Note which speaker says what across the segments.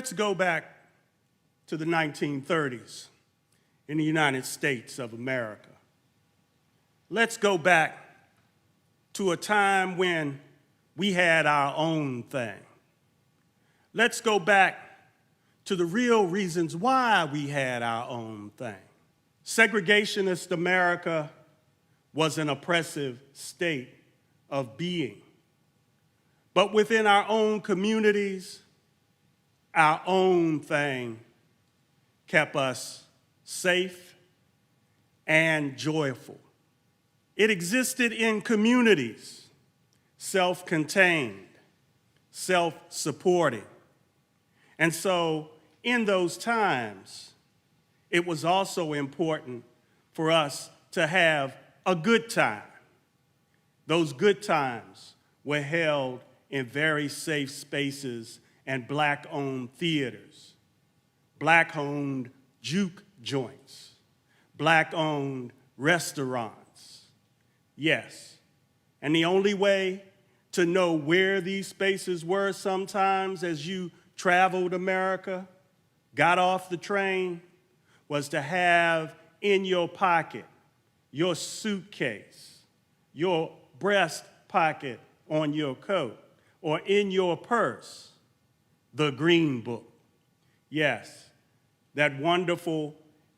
Speaker 1: Let's go back to the 1930s in the United States of America. Let's go back to a time when we had our own thing. Let's go back to the real reasons why we had our own thing. Segregationist America was an oppressive state of being. But within our own communities, our own thing kept us safe and joyful. It existed in communities, self-contained, self-supporting. And so in those times, it was also important for us to have a good time. Those good times were held in very safe spaces and Black-owned theaters, Black-owned juke joints, Black-owned restaurants. Yes, and the only way to know where these spaces were sometimes as you traveled America, got off the train, was to have in your pocket, your suitcase, your breast pocket on your coat, or in your purse, the Green Book. Yes, that wonderful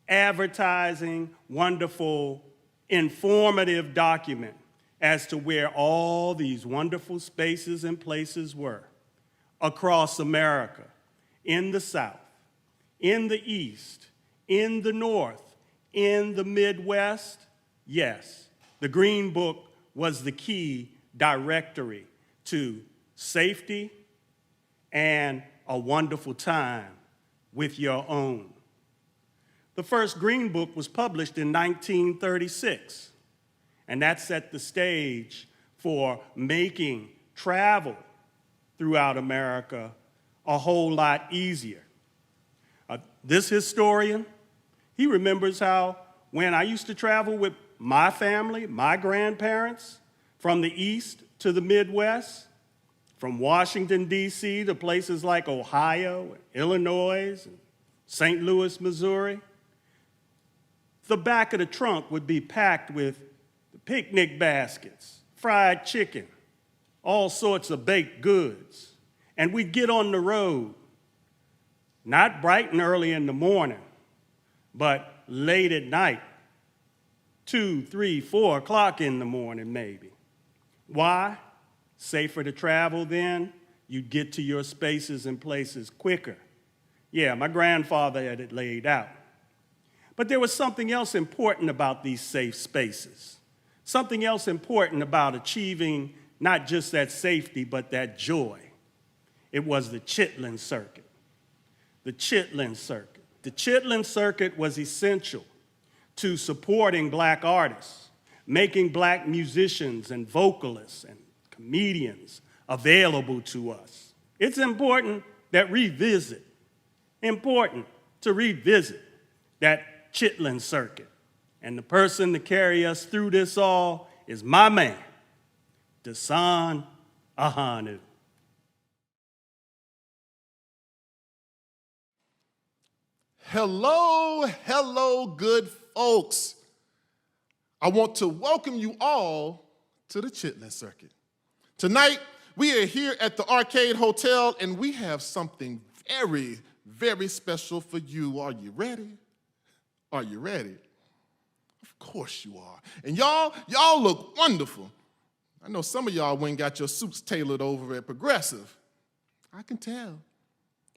Speaker 1: advertising, wonderful informative document as to where all these wonderful spaces and places were across America, in the South, in the East, in the North, in the Midwest. Yes, the Green Book was the key directory to safety and a wonderful time with your own. The first Green Book was published in 1936, and that set the stage for making travel throughout America a whole lot easier. This historian, he remembers how when I used to travel with my family, my grandparents, from the East to the Midwest, from Washington, D.C. to places like Ohio, Illinois, and St. Louis, Missouri, the back of the trunk would be packed with picnic baskets, fried chicken, all sorts of baked goods. And we'd get on the road, not bright and early in the morning, but late at night, 2, 3, 4 o'clock in the morning maybe. Why? Safer to travel then. You'd get to your spaces and places quicker. Yeah, my grandfather had it laid out. But there was something else important about these safe spaces. Something else important about achieving not just that safety, but that joy. It was the Chitlin circuit. The Chitlin circuit. The Chitlin circuit was essential to supporting Black artists, making Black musicians and vocalists and comedians available to us. It's important to revisit that Chitlin circuit. And the person to carry us through this all is my man, Dasan Ahanu.
Speaker 2: Hello, good folks. I want to welcome you all to the Chitlin circuit. Tonight, we are here at the Arcade Hotel, and we have something very, very special for you. Are you ready? Are you ready? Of course you are. And y'all look wonderful. I know some of y'all went and got your suits tailored over at Progressive. I can tell.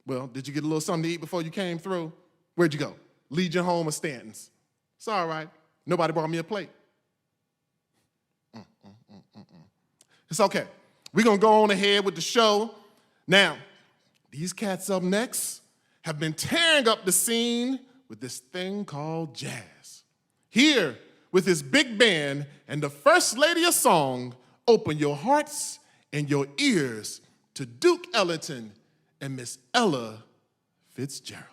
Speaker 2: Well, did you get a little something to eat before you came through? Where'd you go? Legion Home or Stanton's? It's all right. Nobody brought me a plate. It's okay. We're going to go on ahead with the show. Now, these cats up next have been tearing up the scene with this thing called jazz. Here, with his big band and the first lady of song, open your hearts and your ears to Duke Ellington and Miss Ella Fitzgerald.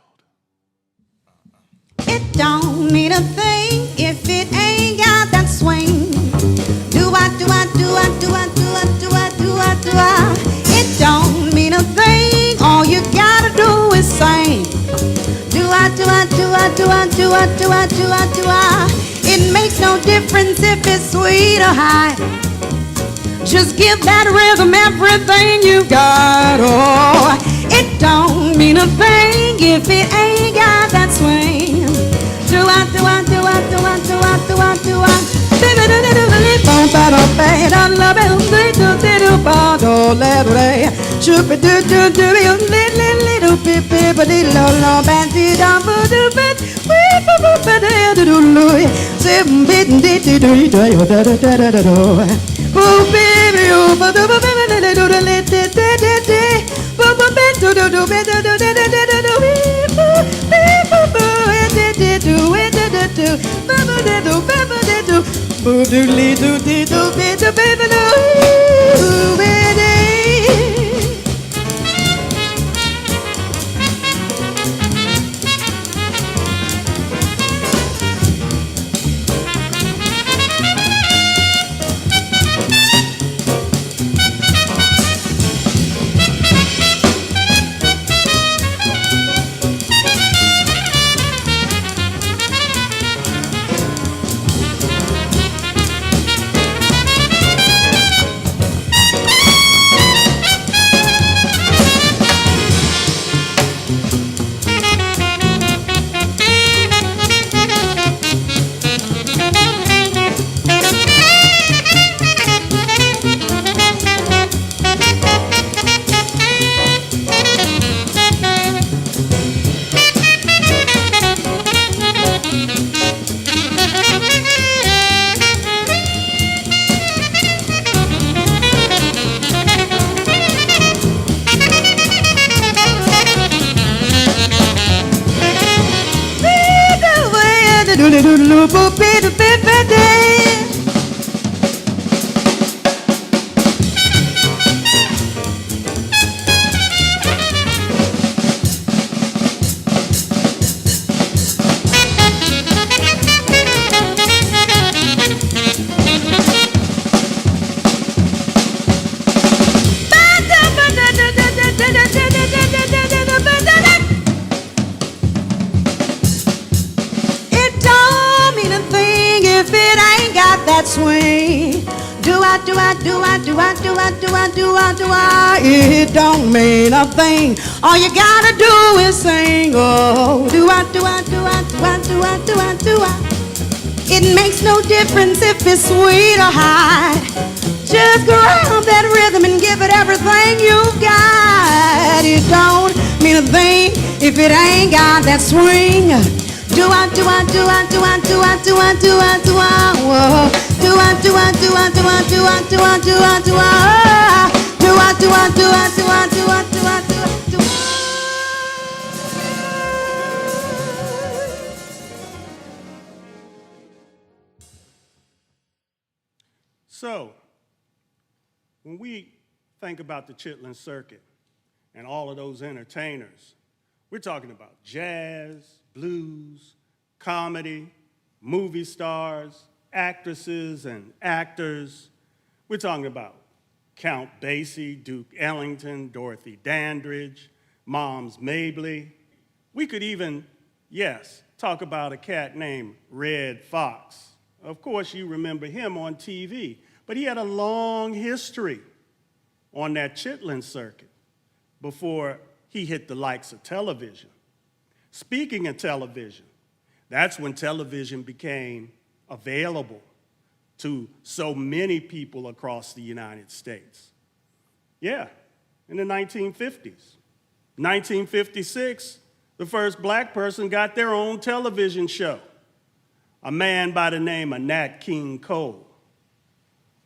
Speaker 3: It don't mean a thing if it ain't got that swing. Do-I, do-I, do-I, do-I, do-I, do-I, do-I, do-I. It don't mean a thing, all you gotta do is It makes no difference if it's sweet or high. Just give that rhythm everything you got. Oh, it don't mean a thing if it ain't got that swing. Do I, do I, do I, do I, do I, do I, do I. Oh baby, oh that swing. Do I, do I, do I, do I, do I, do I, do I, do I. It don't mean a thing. All you gotta do is sing. Oh, do I, do I, do I, do I, do I, do I, do I. It makes no difference if it's sweet or high. Just grab that rhythm and give it everything you've got. It don't mean a thing if it ain't got that swing. Do I, do I, do I, do I, do I, do I, do I, do I, whoa. Do I, do I, do I, do I, do I, do I, do I, do I, do I, do I, do I, do I, do I, do I, do I, do I.
Speaker 1: So, when we think about the Chitlin circuit and all of those entertainers, we're talking about jazz, blues, comedy, movie stars, actresses and actors. We're talking about Count Basie, Duke Ellington, Dorothy Dandridge, Moms Mabley. We could even, yes, talk about a cat named Red Fox. Of course, you remember him on TV, but he had a long history on that Chitlin circuit before he hit the likes of television. Speaking of television, that's when television became available to so many people across the United States. Yeah, in the 1950s. 1956, the first black person got their own television show, a man by the name of Nat King Cole.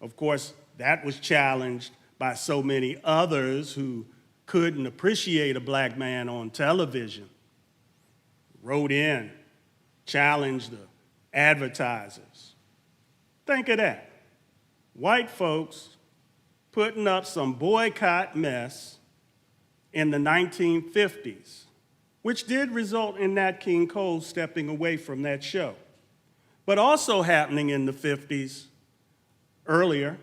Speaker 1: Of course, that was challenged by so many others who couldn't appreciate a black man on television. Wrote in, challenged the advertisers. Think of that. White folks putting up some boycott mess in the 1950s, which did result in Nat King Cole stepping away from that show. But also happening in the 50s, earlier,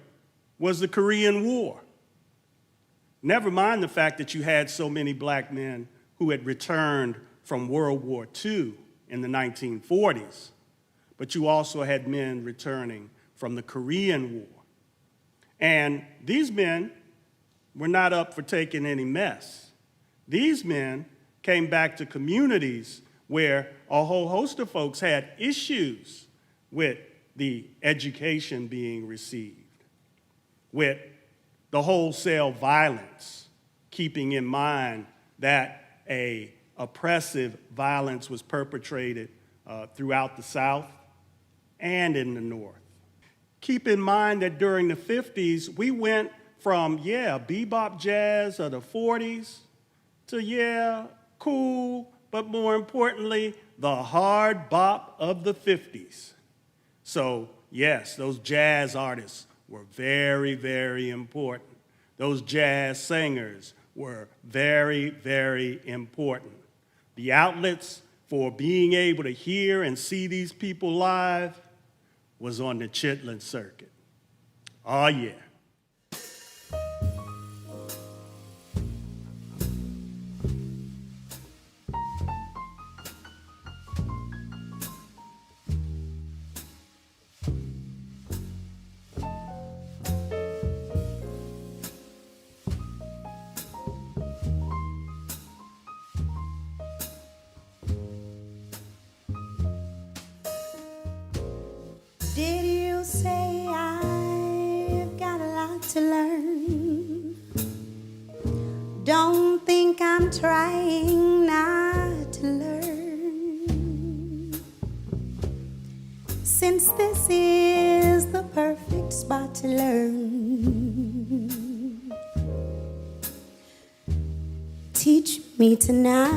Speaker 1: was the Korean War. Never mind the fact that you had so many black men who had returned from World War II in the 1940s, but you also had men returning from the Korean War. And these men were not up for taking any mess. These men came back to communities where a whole host of folks had issues with the education being received, with the wholesale violence, keeping in mind that a oppressive violence was perpetrated throughout the South and in the North. Keep in mind that during the 50s, we went from, bebop jazz of the 40s to, cool, but more importantly, the hard bop of the 50s. So, yes, those jazz artists were very, very important. Those jazz singers were very, very important. The outlets for being able to hear and see these people live was on the Chitlin circuit. Oh, yeah.
Speaker 3: Did you say I've got a lot to learn? Don't think I'm trying not to learn. Since this is the perfect spot to learn, teach me tonight,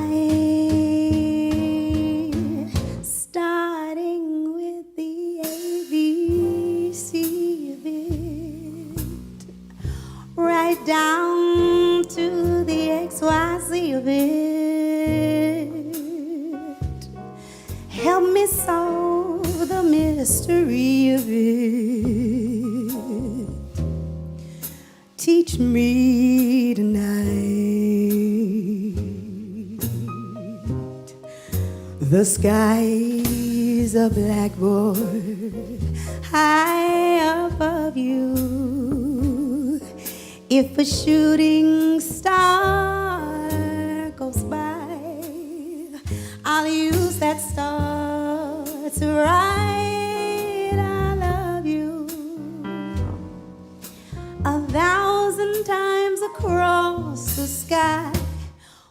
Speaker 3: starting with the ABC of it, right down to the XYZ of it. Help me solve the mystery of it. Teach me tonight. The sky's a blackboard high above you. If a shooting star goes by, I'll use that star to write I love you 1,000 times across the sky.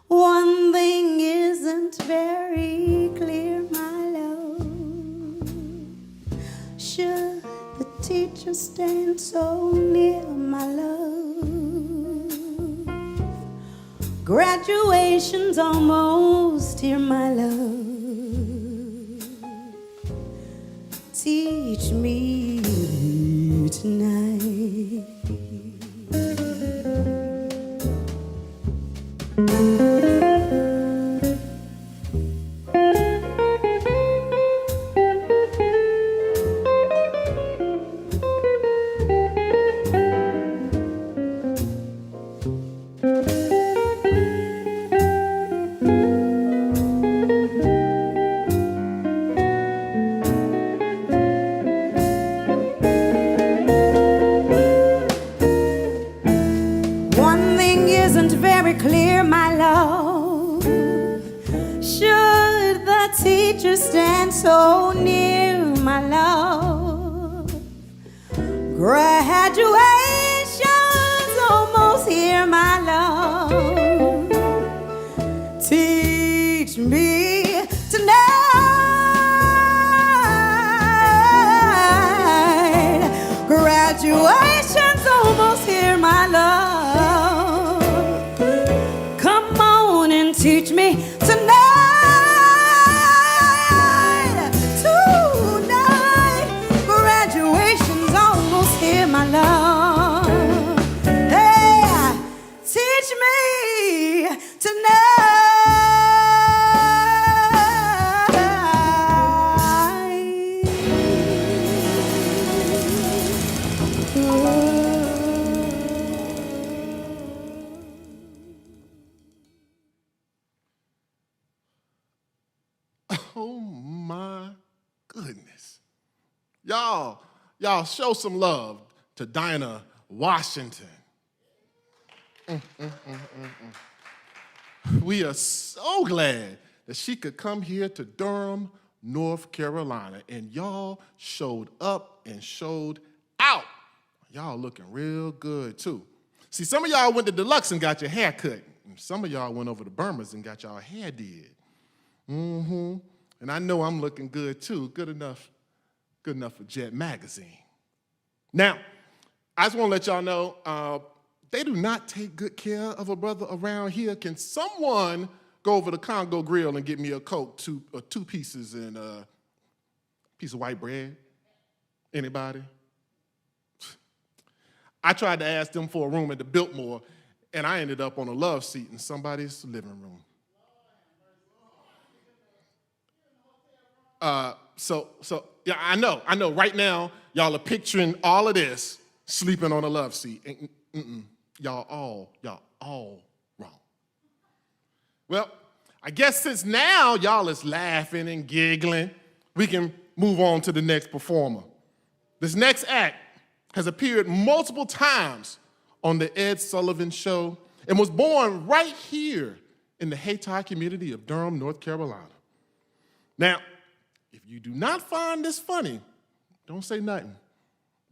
Speaker 3: One thing isn't very clear, my love. Should the teacher stand so near, my love? Graduation's almost here, my love. Teach me tonight. One thing isn't very clear, my love. Should the teacher stand so near, my love? Graduation's almost here, my love. Teach me tonight. Graduation's almost here, my love. Come on and teach me tonight. Tonight, graduation's almost here, my love. Hey, teach me tonight.
Speaker 2: Y'all show some love to Dinah Washington. We are so glad that she could come here to Durham, North Carolina, and y'all showed up and showed out. Y'all looking real good, too. See, some of y'all went to Deluxe and got your hair cut. And some of y'all went over to Burma's and got y'all hair did. And I know I'm looking good, too. Good enough for Jet Magazine. Now, I just want to let y'all know, they do not take good care of a brother around here. Can someone go over to Congo Grill and get me a Coke, two pieces, and a piece of white bread? Anybody? I tried to ask them for a room at the Biltmore, and I ended up on a love seat in somebody's living room. So yeah, I know. Right now, y'all are picturing all of this sleeping on a love seat. Y'all all wrong. Well, I guess since now y'all is laughing and giggling, we can move on to the next performer. This next act has appeared multiple times on the Ed Sullivan Show and was born right here in the Hayti community of Durham, North Carolina. Now, if you do not find this funny, don't say nothing.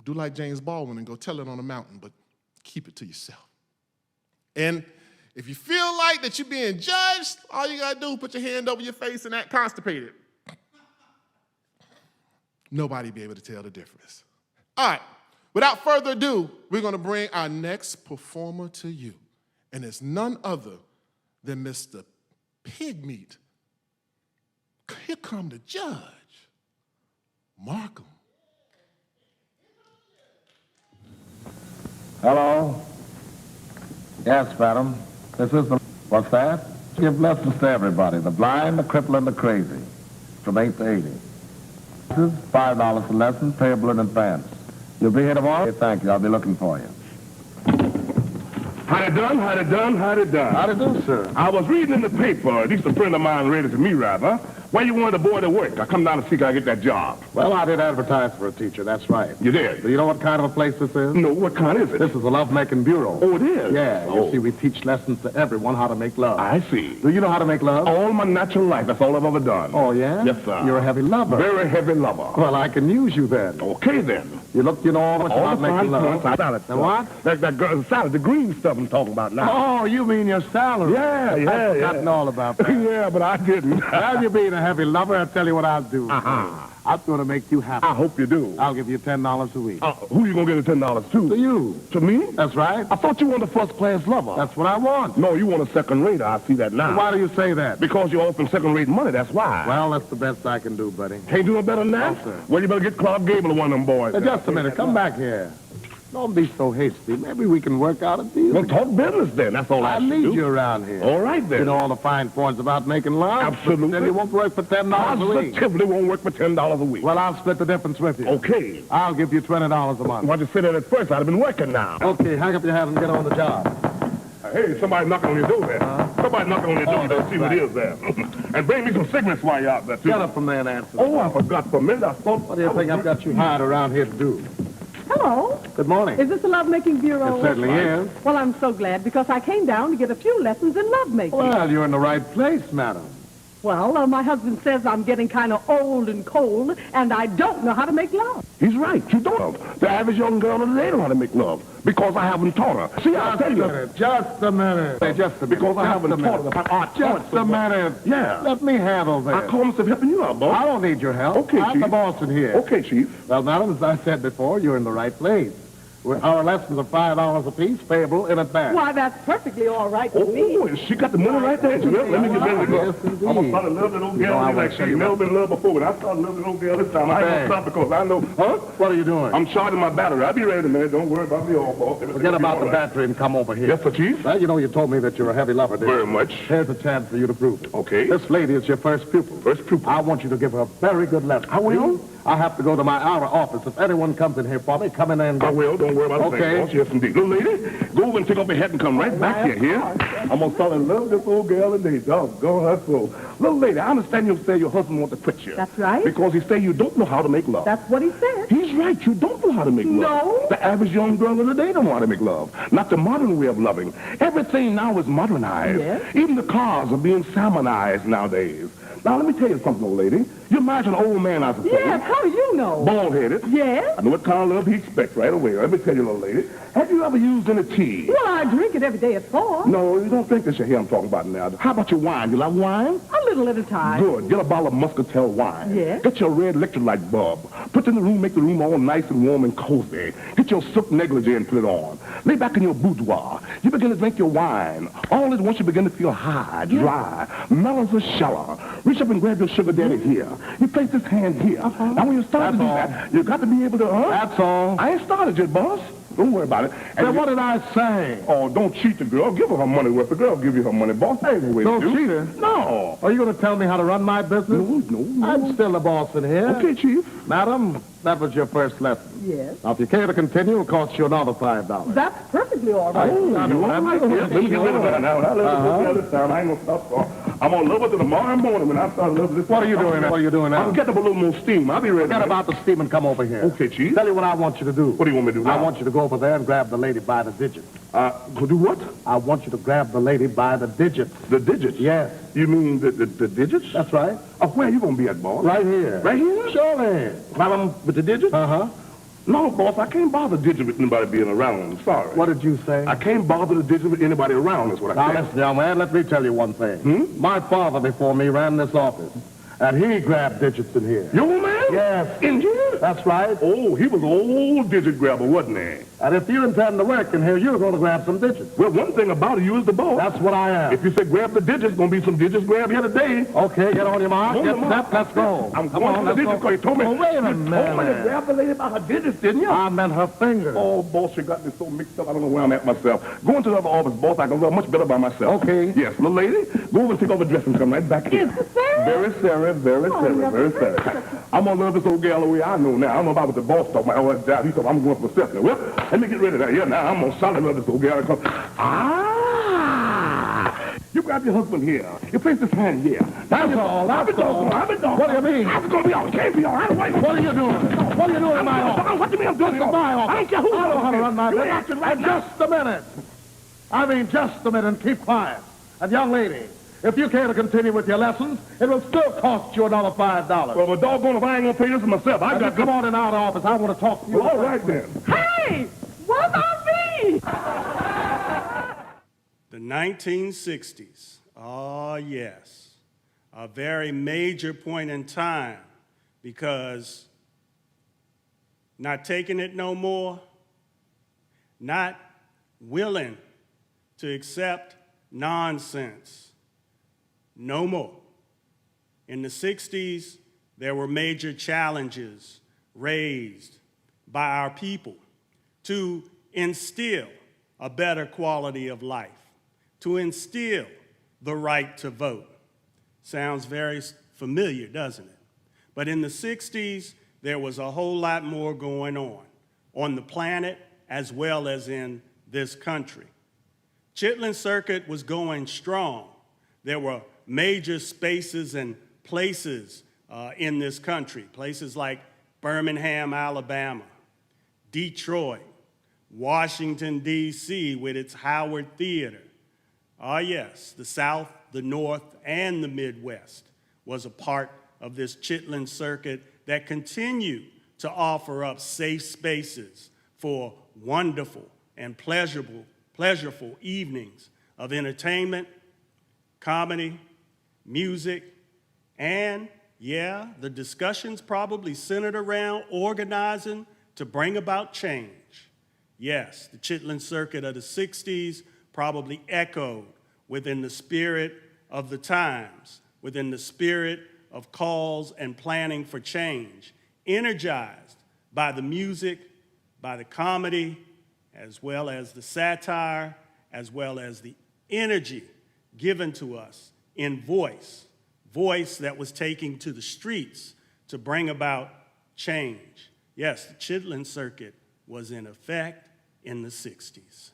Speaker 2: Do like James Baldwin and go tell it on a mountain, but keep it to yourself. And if you feel like that you're being judged, all you gotta do is put your hand over your face and act constipated. Nobody be able to tell the difference. All right, without further ado, we're gonna bring our next performer to you. And it's none other than Mr. Pigmeat. Here come the judge, Markham.
Speaker 4: Hello? Yes, madam. This is the... What's that? Give lessons to everybody, the blind, the crippled, and the crazy, from 8 to 80. This is $5 a lesson, payable in advance. You'll be here tomorrow? Okay, thank you. I'll be looking for you.
Speaker 5: Howdy done, howdy done, howdy done.
Speaker 4: Howdy do, sir.
Speaker 5: I was reading in the paper, at least a friend of mine read it to me, rather, where you wanted a boy to work. I come down to see if I get that job.
Speaker 4: Well, I did advertise for a teacher, that's right.
Speaker 5: You did?
Speaker 4: Do you know what kind of a place this is?
Speaker 5: No, what kind is it?
Speaker 4: This is a love-making bureau.
Speaker 5: Oh, it is?
Speaker 4: Yeah,
Speaker 5: Oh.
Speaker 4: you see, we teach lessons to everyone how to make love.
Speaker 5: I see.
Speaker 4: Do you know how to make love?
Speaker 5: All my natural life, that's all I've ever done.
Speaker 4: Oh, yeah?
Speaker 5: Yes, sir.
Speaker 4: You're a heavy lover.
Speaker 5: Very heavy lover.
Speaker 4: Well, I can use you then.
Speaker 5: Okay, then.
Speaker 4: You look, you know all much
Speaker 5: All
Speaker 4: about
Speaker 5: the fine
Speaker 4: making love.
Speaker 5: points, I got it.
Speaker 4: The what?
Speaker 5: That girl, salad, the green stuff I'm talking about now.
Speaker 4: Oh, you mean your salary?
Speaker 5: Yeah,
Speaker 4: I've forgotten all about that.
Speaker 5: Yeah, but I didn't.
Speaker 4: Well, you being a heavy lover, I'll tell you what I'll do.
Speaker 5: Uh-huh.
Speaker 4: I'm going to make you happy.
Speaker 5: I hope you do.
Speaker 4: I'll give you $10 a week.
Speaker 5: Who you gonna give the $10 to?
Speaker 4: To you.
Speaker 5: To me?
Speaker 4: That's right.
Speaker 5: I thought you wanted a first-class lover.
Speaker 4: That's what I want.
Speaker 5: No, you want a second-rate. I see that now.
Speaker 4: Why do you say that?
Speaker 5: Because you're offering second-rate money, that's why.
Speaker 4: Well, that's the best I can do, buddy.
Speaker 5: Can't do no better than that?
Speaker 4: No, sir.
Speaker 5: Well, you better get Clark Gable or one of them boys.
Speaker 4: Now, just a minute. Come back here. Don't be so hasty. Maybe we can work out a deal.
Speaker 5: Well, talk business then. That's all I
Speaker 4: I
Speaker 5: should
Speaker 4: need
Speaker 5: do.
Speaker 4: you around here.
Speaker 5: All right, then.
Speaker 4: You know all the fine points about making love?
Speaker 5: Absolutely.
Speaker 4: Then you won't work for $10 a week.
Speaker 5: Positively won't work for $10 a week.
Speaker 4: Well, I'll split the difference with you.
Speaker 5: Okay.
Speaker 4: I'll give you $20 a month.
Speaker 5: Why'd you say that at first? I'd have been working now.
Speaker 4: Okay, hang up your hat and get on the job.
Speaker 5: Hey, somebody knocking on your door there. Somebody knocking on your door.
Speaker 4: Oh,
Speaker 5: You better see
Speaker 4: that's
Speaker 5: what it is there. And bring me some cigarettes while you're out there, too.
Speaker 4: Get up from there and answer.
Speaker 5: Oh, I forgot for a minute. I thought...
Speaker 4: What do you think I've got you hired around here to do?
Speaker 6: Hello.
Speaker 4: Good morning.
Speaker 6: Is this a lovemaking bureau?
Speaker 4: It certainly is.
Speaker 6: Well, I'm so glad because I came down to get a few lessons in lovemaking.
Speaker 4: Well, you're in the right place, madam.
Speaker 6: Well, my husband says I'm getting kind of old and cold, and I don't know how to make love.
Speaker 5: He's right. You don't. The average young girl today don't know how to make love because I haven't taught her. See, I'll tell you.
Speaker 4: Just a minute. Hey, just a minute.
Speaker 5: Because I
Speaker 4: Just
Speaker 5: haven't
Speaker 4: a
Speaker 5: taught
Speaker 4: minute.
Speaker 5: her the art.
Speaker 4: Just a minute.
Speaker 5: Yeah.
Speaker 4: Let me handle this.
Speaker 5: I call myself helping you out, boss.
Speaker 4: I don't need your help.
Speaker 5: Okay,
Speaker 4: I'm
Speaker 5: Chief.
Speaker 4: the boss in here.
Speaker 5: Okay, Chief.
Speaker 4: Well, madam, as I said before, you're in the right place. Our lessons are $5 apiece, payable in advance.
Speaker 6: Why, that's perfectly all right with me.
Speaker 5: Oh, she got the money right there. Let me get ready to go.
Speaker 4: Yes, indeed.
Speaker 5: I'm going to start a little bit old
Speaker 4: You know, I
Speaker 5: girl
Speaker 4: will
Speaker 5: like
Speaker 4: tell
Speaker 5: she
Speaker 4: you
Speaker 5: never
Speaker 4: what.
Speaker 5: been in love before, but I started a little bit old girl this time. I ain't going
Speaker 4: Hey.
Speaker 5: to stop because I know. Huh?
Speaker 4: What are you doing?
Speaker 5: I'm charging my battery. I'll be ready in a minute. Don't worry about me all, boss. Everything
Speaker 4: Forget
Speaker 5: will be
Speaker 4: about
Speaker 5: all
Speaker 4: the
Speaker 5: right.
Speaker 4: battery and come over here.
Speaker 5: Yes, sir, Chief.
Speaker 4: Well, you know, you told me that you're a heavy lover, didn't
Speaker 5: Very
Speaker 4: you?
Speaker 5: much.
Speaker 4: Here's a chance for you to prove it.
Speaker 5: Okay.
Speaker 4: This lady is your first pupil.
Speaker 5: First pupil.
Speaker 4: I want you to give her a very good lesson.
Speaker 5: I will?
Speaker 4: I have to go to my outer office. If anyone comes in here for me, come in there and go.
Speaker 5: I will. Don't worry about it.
Speaker 4: Okay.
Speaker 5: Boss. Yes, indeed. Little lady, go over and take off your hat and come right back here. I'm going to start to love this old girl today. Doggone her soul. Little lady, I understand you say your husband wants to quit you.
Speaker 6: That's right.
Speaker 5: Because he say you don't know how to make love.
Speaker 6: That's what he said.
Speaker 5: He's right. You don't know how to make love.
Speaker 6: No.
Speaker 5: The average young girl of the day don't know how to make love. Not the modern way of loving. Everything now is modernized.
Speaker 6: Yes.
Speaker 5: Even the cars are being salmonized nowadays. Now, let me tell you something, old lady. You imagine an old man, I suppose.
Speaker 6: Yes, how do you know?
Speaker 5: Bald-headed.
Speaker 6: Yes.
Speaker 5: I know what kind of love he expects right away. Let me tell you, little lady. Have you ever used any tea?
Speaker 6: Well, I drink it every day at 4.
Speaker 5: No, you don't think this is here I'm talking about now. How about your wine? You like wine?
Speaker 6: A little at a time.
Speaker 5: Good. Get a bottle of muscatel wine.
Speaker 6: Yes.
Speaker 5: Get your red electrolyte bulb. Put it in the room, make the room all nice and warm and cozy. Get your silk negligee and put it on. Lay back in your boudoir. You begin to drink your wine. All at once you begin to feel high, dry, mellow as a shower. Reach up and grab your sugar daddy here. You place this hand here. Now when you start to do that, you got to be able to,
Speaker 4: That's all.
Speaker 5: I ain't started yet, boss. Don't worry about it.
Speaker 4: Then what did I say?
Speaker 5: Oh, don't cheat the girl. Give her her money worth. The girl give you her money, boss. That ain't the way
Speaker 4: Don't
Speaker 5: to do.
Speaker 4: cheat her?
Speaker 5: No.
Speaker 4: Are you going to tell me how to run my business?
Speaker 5: No.
Speaker 4: I'm still the boss in here.
Speaker 5: Okay, Chief.
Speaker 4: Madam, that was your first lesson.
Speaker 6: Yes.
Speaker 4: Now, if you care to continue, it'll cost you another $5.
Speaker 6: That's perfectly all right.
Speaker 5: You all right? Let me get rid of that now. I love this time. I ain't gonna stop. I'm gonna love it till tomorrow morning when I start loving this.
Speaker 4: What are you doing now? What are you doing now?
Speaker 5: I'll get up a little more steam. I'll be ready.
Speaker 4: Forget about the steam and come over here.
Speaker 5: Okay, Chief.
Speaker 4: Tell you what I want you to do.
Speaker 5: What do you want me to do now?
Speaker 4: I want you to go over there and grab the lady by the digit.
Speaker 5: Go do what?
Speaker 4: I want you to grab the lady by the digit.
Speaker 5: The digits?
Speaker 4: Yes.
Speaker 5: You mean the digits?
Speaker 4: That's right.
Speaker 5: Where you gonna be at, boss?
Speaker 4: Right here.
Speaker 5: Right here?
Speaker 4: Surely.
Speaker 5: Madam, with the digits?
Speaker 4: Uh-huh.
Speaker 5: No, boss, I can't bother digit with anybody being around. I'm sorry.
Speaker 4: What did you say?
Speaker 5: I can't bother the digit with anybody around, is what I
Speaker 4: Now,
Speaker 5: said.
Speaker 4: listen, young man, let me tell you one thing. My father before me ran this office, and he grabbed digits in here.
Speaker 5: Your old man?
Speaker 4: Yes.
Speaker 5: In here?
Speaker 4: That's right.
Speaker 5: Oh, he was an old digit grabber, wasn't he?
Speaker 4: And if you intend to work in here, you're going to grab some digits.
Speaker 5: Well, one thing about it, you is the boss.
Speaker 4: That's what I am.
Speaker 5: If you say grab the digits, gonna be some digits grab here today.
Speaker 4: Okay, get on your mark.
Speaker 5: On
Speaker 4: Get
Speaker 5: the mark.
Speaker 4: set. Let's go.
Speaker 5: I'm
Speaker 4: Come
Speaker 5: going
Speaker 4: on,
Speaker 5: to the
Speaker 4: let's
Speaker 5: digits
Speaker 4: go.
Speaker 5: because you told me.
Speaker 4: Oh, wait a
Speaker 5: You told me to
Speaker 4: minute.
Speaker 5: grab the lady by her digits, didn't you?
Speaker 4: I meant her finger.
Speaker 5: Oh, boss, you got me so mixed up. I don't know where I'm at myself. Go into the other office, boss. I can love much better by myself.
Speaker 4: Okay.
Speaker 5: Yes, little lady, go over and take off the dress and come right back here. Very serious, very serious, very serious. I'm gonna love this old gal the way I know now. I don't know about what the boss talking about. Oh, that he thought I'm going for myself. Well, let me get rid of that. Yeah, now I'm gonna solid love this old gal. You grab your husband here. You place this hand here.
Speaker 4: That's all. That's all. What do you mean?
Speaker 5: I'm gonna be all can't be all right away.
Speaker 4: What are you doing? What are you doing in my office?
Speaker 5: What do you mean I'm doing
Speaker 4: This is my office.
Speaker 5: I don't care who
Speaker 4: I know how to run my
Speaker 5: You're
Speaker 4: business.
Speaker 5: acting right
Speaker 4: And
Speaker 5: now.
Speaker 4: just a minute. I mean, just a minute and keep quiet. And young lady, if you care to continue with your lessons, it will still cost you another $5.
Speaker 5: Well, doggone if I ain't gonna pay this myself. I got
Speaker 4: Come on in our office. I want to talk to you.
Speaker 5: Well, all right then.
Speaker 6: Hey, what about me?
Speaker 1: The 1960s, oh yes, a very major point in time because not taking it no more, not willing to accept nonsense no more. In the 60s, there were major challenges raised by our people to instill a better quality of life, to instill the right to vote. Sounds very familiar, doesn't it? But in the 60s, there was a whole lot more going on the planet as well as in this country. Chitlin Circuit was going strong. There were major spaces and places in this country, places like Birmingham, Alabama, Detroit, Washington, D.C. with its Howard Theater. Ah, yes, the South, the North, and the Midwest was a part of this Chitlin Circuit that continued to offer up safe spaces for wonderful and pleasurable evenings of entertainment, comedy, music, and, yeah, the discussions probably centered around organizing to bring about change. Yes, the Chitlin Circuit of the 60s probably echoed within the spirit of the times, within the spirit of calls and planning for change, energized by the music, by the comedy, as well as the satire, as well as the energy given to us in voice that was taking to the streets to bring about change. Yes, the Chitlin circuit was in effect in the 60s.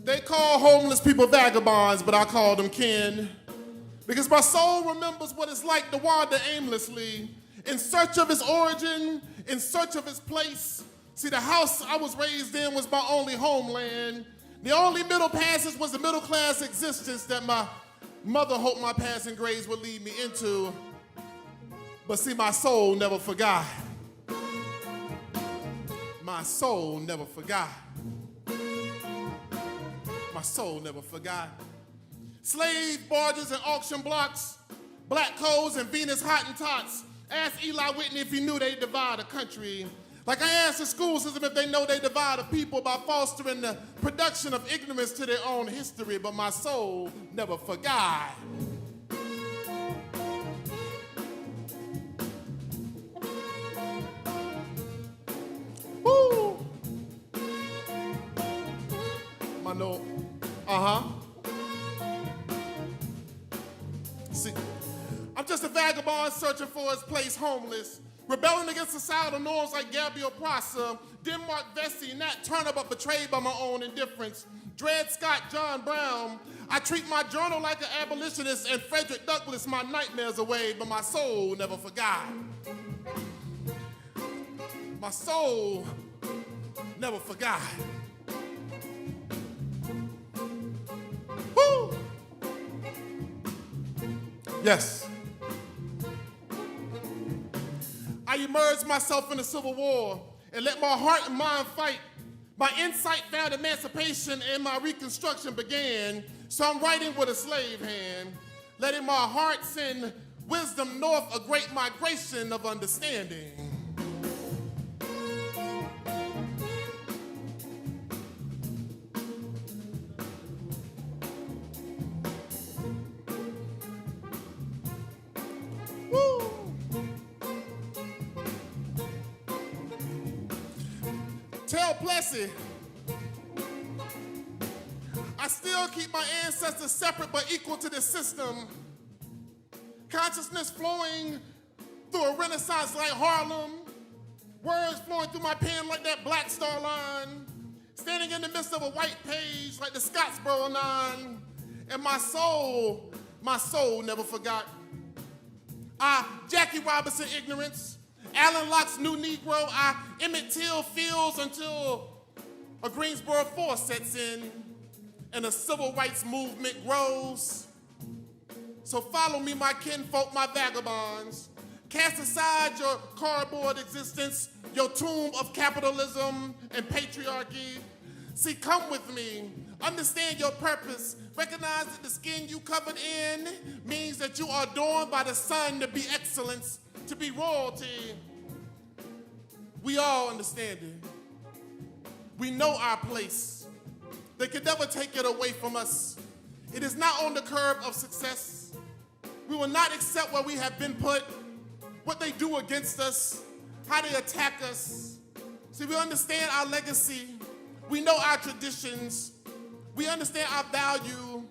Speaker 2: They call homeless people vagabonds, but I call them kin. Because my soul remembers what it's like to wander aimlessly, in search of its origin, in search of its place. See, the house I was raised in was my only homeland. The only middle passage was the middle class existence that my mother hoped my passing grades would lead me into. But see, my soul never forgot. My soul never forgot. My soul never forgot. Slave barges and auction blocks, black coals and Venus Hottentots. Ask Eli Whitney if he knew they divide a country. Like I asked the school system if they know they divide a people by fostering the production of ignorance to their own history, but my soul never forgot. Woo! My no, See, I'm just a vagabond searching for his place homeless, rebelling against societal norms like Gabriel Prosser, Denmark Vesey, Nat Turner, but betrayed by my own indifference. Dred Scott, John Brown. I treat my journal like an abolitionist and Frederick Douglass my nightmares away, but my soul never forgot. My soul never forgot. Woo! Yes. I immersed myself in the Civil War and let my heart and mind fight. My insight found emancipation and my reconstruction began. So I'm writing with a slave hand, letting my heart send wisdom north, a great migration of understanding. Tell Plessy, I still keep my ancestors separate but equal to the system. Consciousness flowing through a renaissance like Harlem. Words flowing through my pen like that Black Star line. Standing in the midst of a white page like the Scottsboro Nine. And my soul never forgot. Jackie Robinson ignorance. Alan Locke's New Negro, I Emmett Till feels until a Greensboro force sets in and a civil rights movement grows. So follow me, my kinfolk, my vagabonds. Cast aside your cardboard existence, your tomb of capitalism and patriarchy. See, come with me, understand your purpose. Recognize that the skin you covered in means that you are adorned by the sun to be excellence, to be royalty. We all understand it. We know our place. They can never take it away from us. It is not on the curb of success. We will not accept where we have been put, what they do against us, how they attack us. See, we understand our legacy. We know our traditions. We understand our value.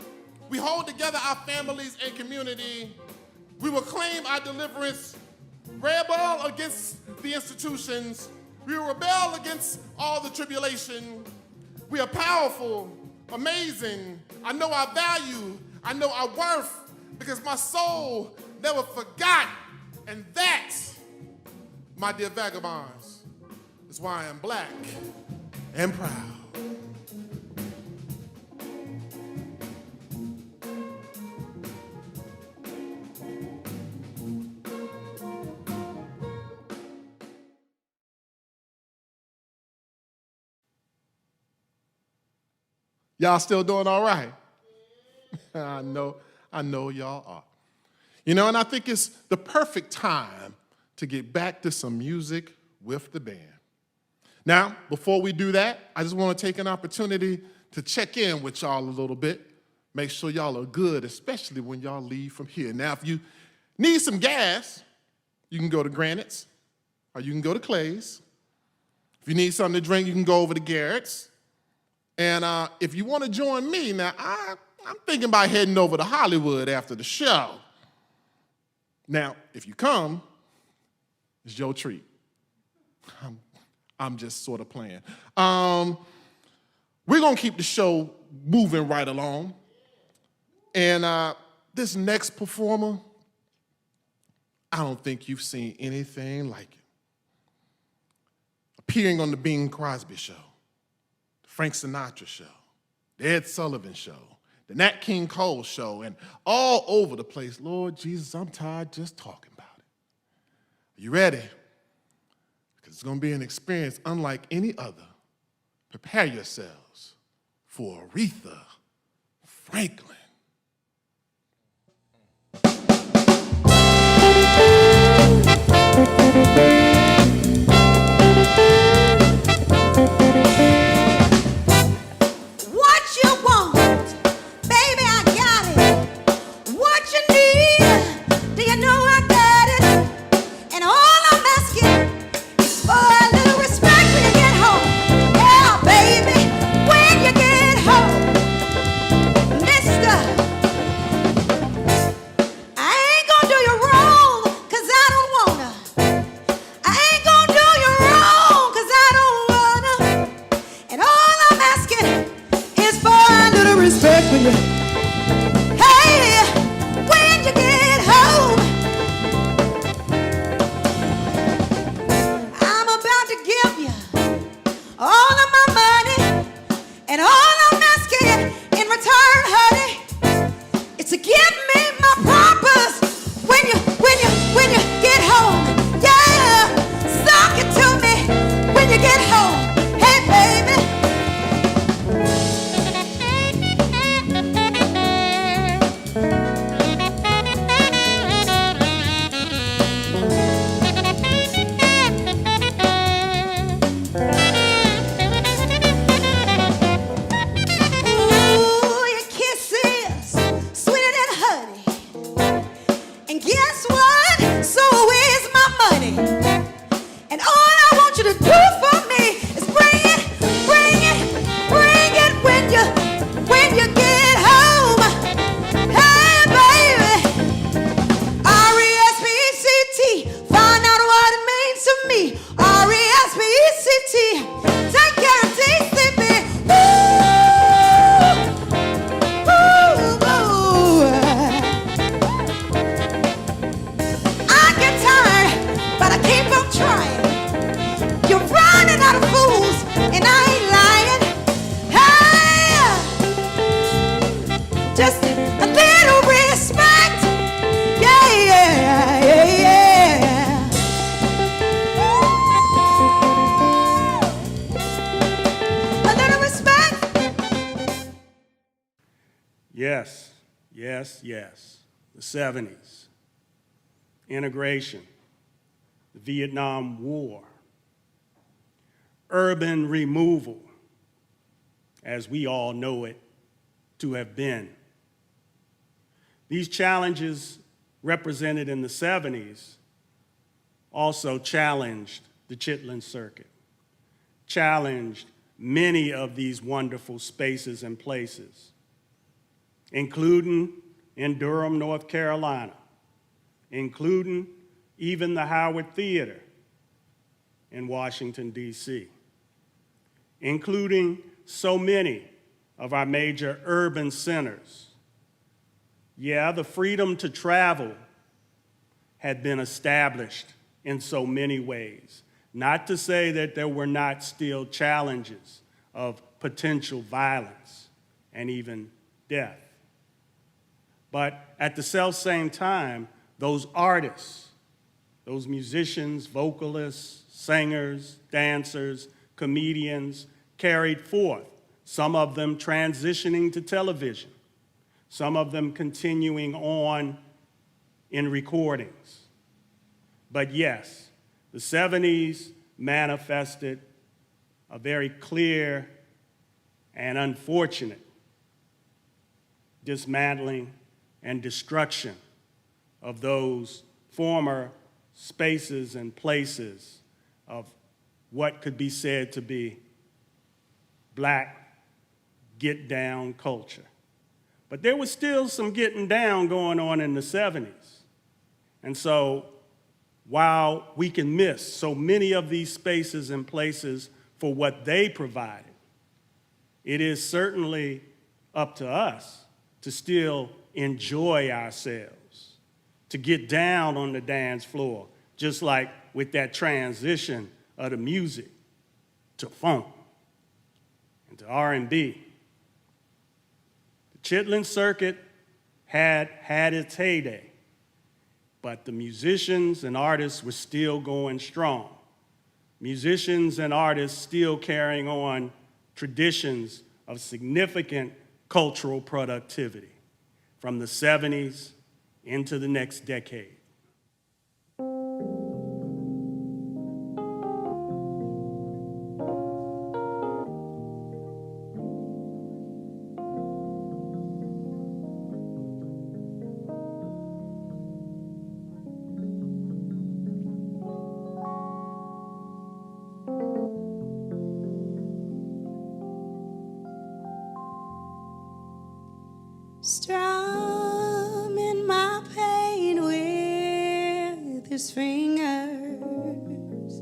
Speaker 2: We hold together our families and community. We will claim our deliverance, rebel against the institutions. We will rebel against all the tribulation. We are powerful, amazing. I know our value. I know our worth because my soul never forgot. And that, my dear vagabonds, is why I am black and proud. Y'all still doing all right? I know y'all are. You know, and I think it's the perfect time to get back to some music with the band. Now, before we do that, I just want to take an opportunity to check in with y'all a little bit. Make sure y'all are good, especially when y'all leave from here. Now, if you need some gas, you can go to Granite's or you can go to Clay's. If you need something to drink, you can go over to Garrett's. And if you want to join me, now I'm thinking about heading over to Hollywood after the show. Now, if you come, it's your treat. I'm just sort of playing. We're going to keep the show moving right along. And this next performer, I don't think you've seen anything like it. Appearing on the Bing Crosby Show, the Frank Sinatra Show, the Ed Sullivan Show, the Nat King Cole Show, and all over the place. Lord Jesus, I'm tired just talking about it. Are you ready? Because it's going to be an experience unlike any other. Prepare yourselves for Aretha Franklin.
Speaker 3: What you want, baby, I got it. What you need, do you know I got it? And all I'm asking is for a little respect when you get home. Yeah, baby, when you get home. Mister, I ain't gonna do you wrong, 'cause I don't wanna. I ain't gonna do you wrong, 'cause I don't wanna. And all I'm asking is for a little respect when you, hey, when you get home. I'm about to give you all of my money, and all I'm asking in return, honey, is to give me my promise when you get home. Yeah, suck it to me when you get home. Hey, baby. Ooh, your kisses sweeter than honey. And guess what? So is my money. And all I want you to do for me is bring it when you get home. Hey, baby. R-E-S-P-E-C-T. Find out what it means to me. R-E-S-P-E-C-T. Take care of TCB. I get tired, but I keep on trying. You're running out of fools, and I ain't lying. Hey, just a little respect. Yeah, yeah, yeah, yeah. A little respect.
Speaker 1: Yes, yes, yes. The 70s, integration, the Vietnam War, urban removal, as we all know it to have been. These challenges represented in the 70s also challenged the Chitlin circuit, challenged many of these wonderful spaces and places, including in Durham, North Carolina, including even the Howard Theater in Washington, D.C., including so many of our major urban centers. Yeah, the freedom to travel had been established in so many ways. Not to say that there were not still challenges of potential violence and even death. But at the self-same time, those artists, those musicians, vocalists, singers, dancers, comedians carried forth, some of them transitioning to television, some of them continuing on in recordings. But yes, the 70s manifested a very clear and unfortunate dismantling and destruction of those former spaces and places of what could be said to be black get-down culture. But there was still some getting down going on in the 70s. And so while we can miss so many of these spaces and places for what they provided, it is certainly up to us to still enjoy ourselves, to get down on the dance floor, just like with that transition of the music to funk and to R&B. The Chitlin circuit had its heyday, but the musicians and artists were still going strong. Musicians and artists still carrying on traditions of significant cultural productivity from the 70s into the next decade.
Speaker 3: Strumming my pain with his fingers,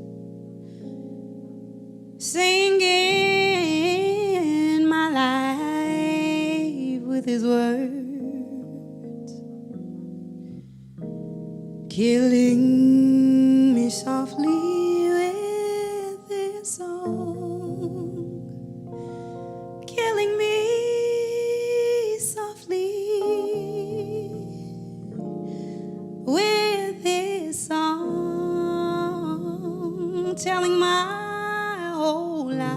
Speaker 3: singing my life with his words, killing me softly with his song, killing me with his song, telling my whole life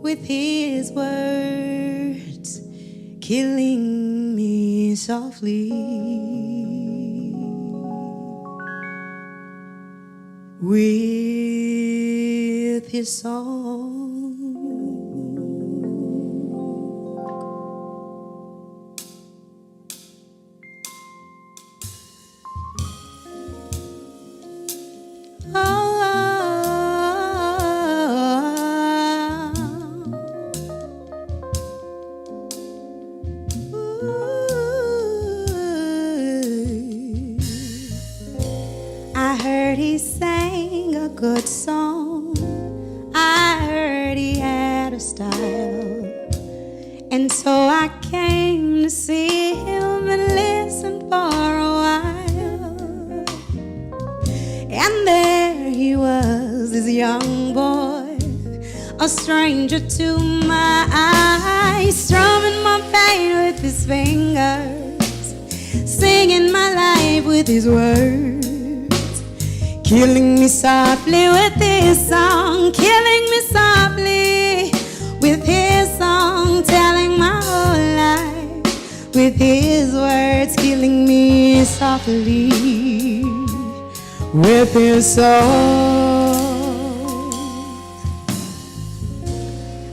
Speaker 3: with his words, killing me softly with his song. I heard he sang a good song. I heard he had a style. And so I came to see him and listen for a while. And there he was, this young boy, a stranger to my eyes, strumming my pain with his fingers, singing my life with his words, killing me softly with his song, killing me softly with his song, telling my whole life with his words, killing me softly with his song.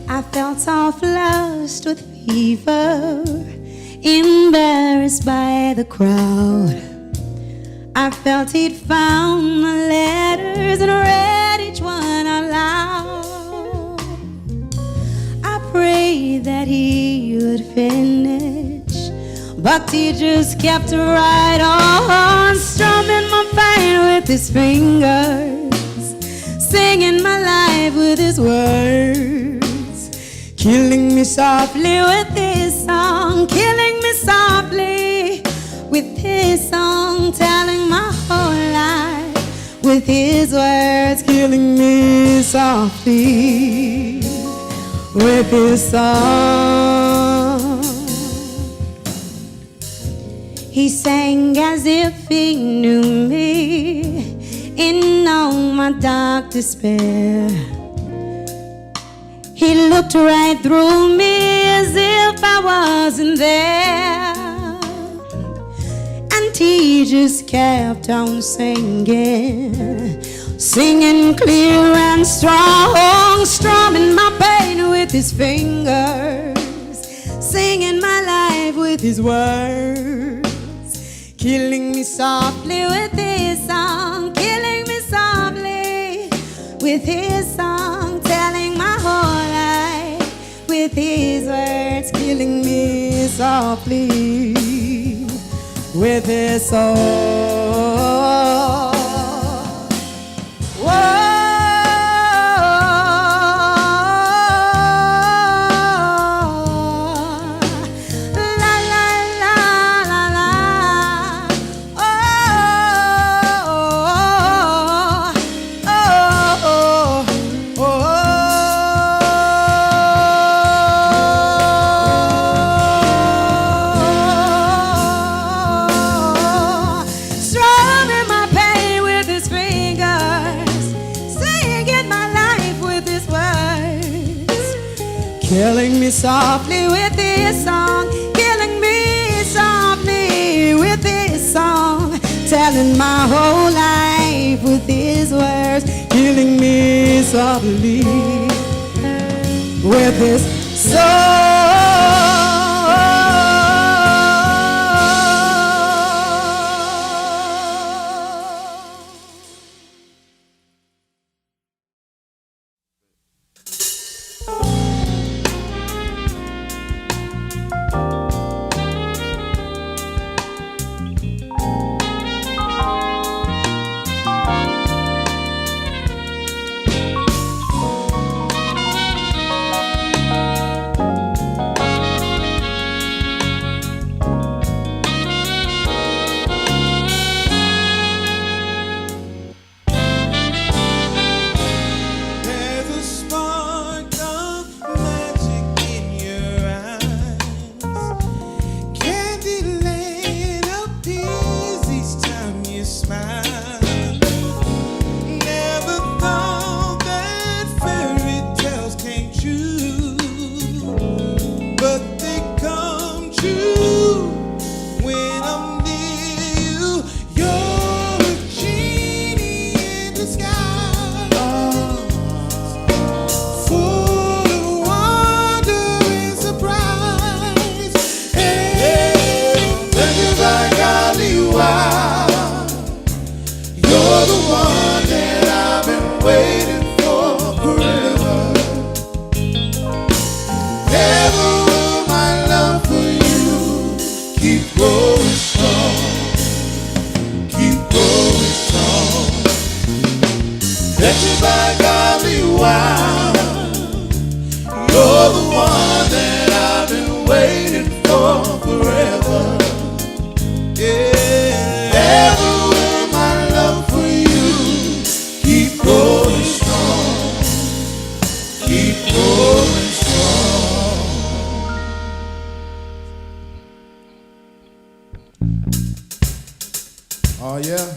Speaker 3: I felt so flushed with fever, embarrassed by the crowd. I felt he'd found my letters and read each one out loud. I prayed that he would finish, but he just kept right on, strumming my pain with his fingers, singing my life with his words, killing me softly with his song, killing me softly with his song, telling my whole life with his words, killing me softly with his song. He sang as if he knew me in all my dark despair. He looked right through me as if I wasn't there. And he just kept on singing, singing clear and strong, strumming my pain with his fingers, singing my life with his words, killing me softly with his song, killing me softly with his song, telling my whole life with his words, killing me softly with his song. Killing me softly with this song, killing me softly with this song, telling my whole life with his words, killing me softly with his song.
Speaker 2: Oh, yeah.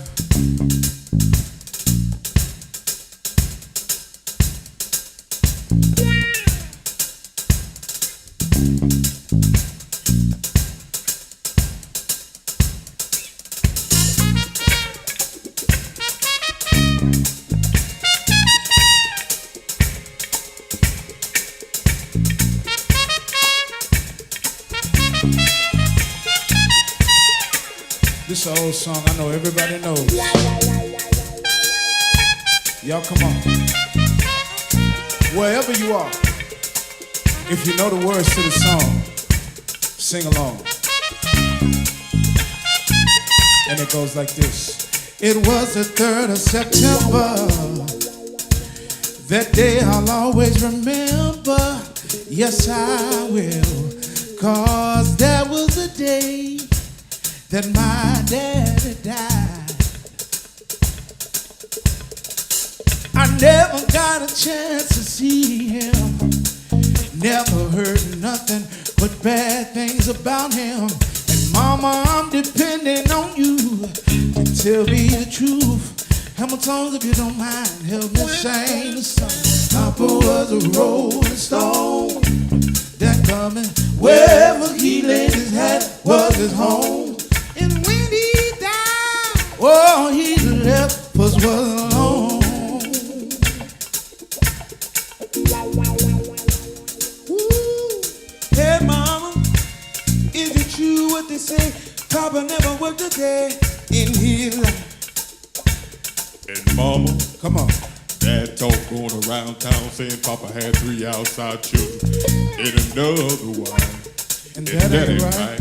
Speaker 2: This is an old song I know everybody knows. Y'all come on. Wherever you are, if you know the words to the song, sing along. And it goes like this. It was the 3rd of September. That day I'll always remember. Yes, I will. 'Cause that was the day that my daddy died. I never got a chance to see him. Never heard nothing but bad things about him. And mama, I'm depending on you to tell me the truth. Hamilton, if you don't mind, help me sing the song. Papa was a rolling stone. That coming wherever he laid his hat was his home. And when he died, oh, he left us was alone.
Speaker 7: say Papa never worked a day in his life.
Speaker 8: And mama,
Speaker 7: Come on.
Speaker 8: dad talk going around town saying Papa had 3 outside children and another wife.
Speaker 7: And that ain't right.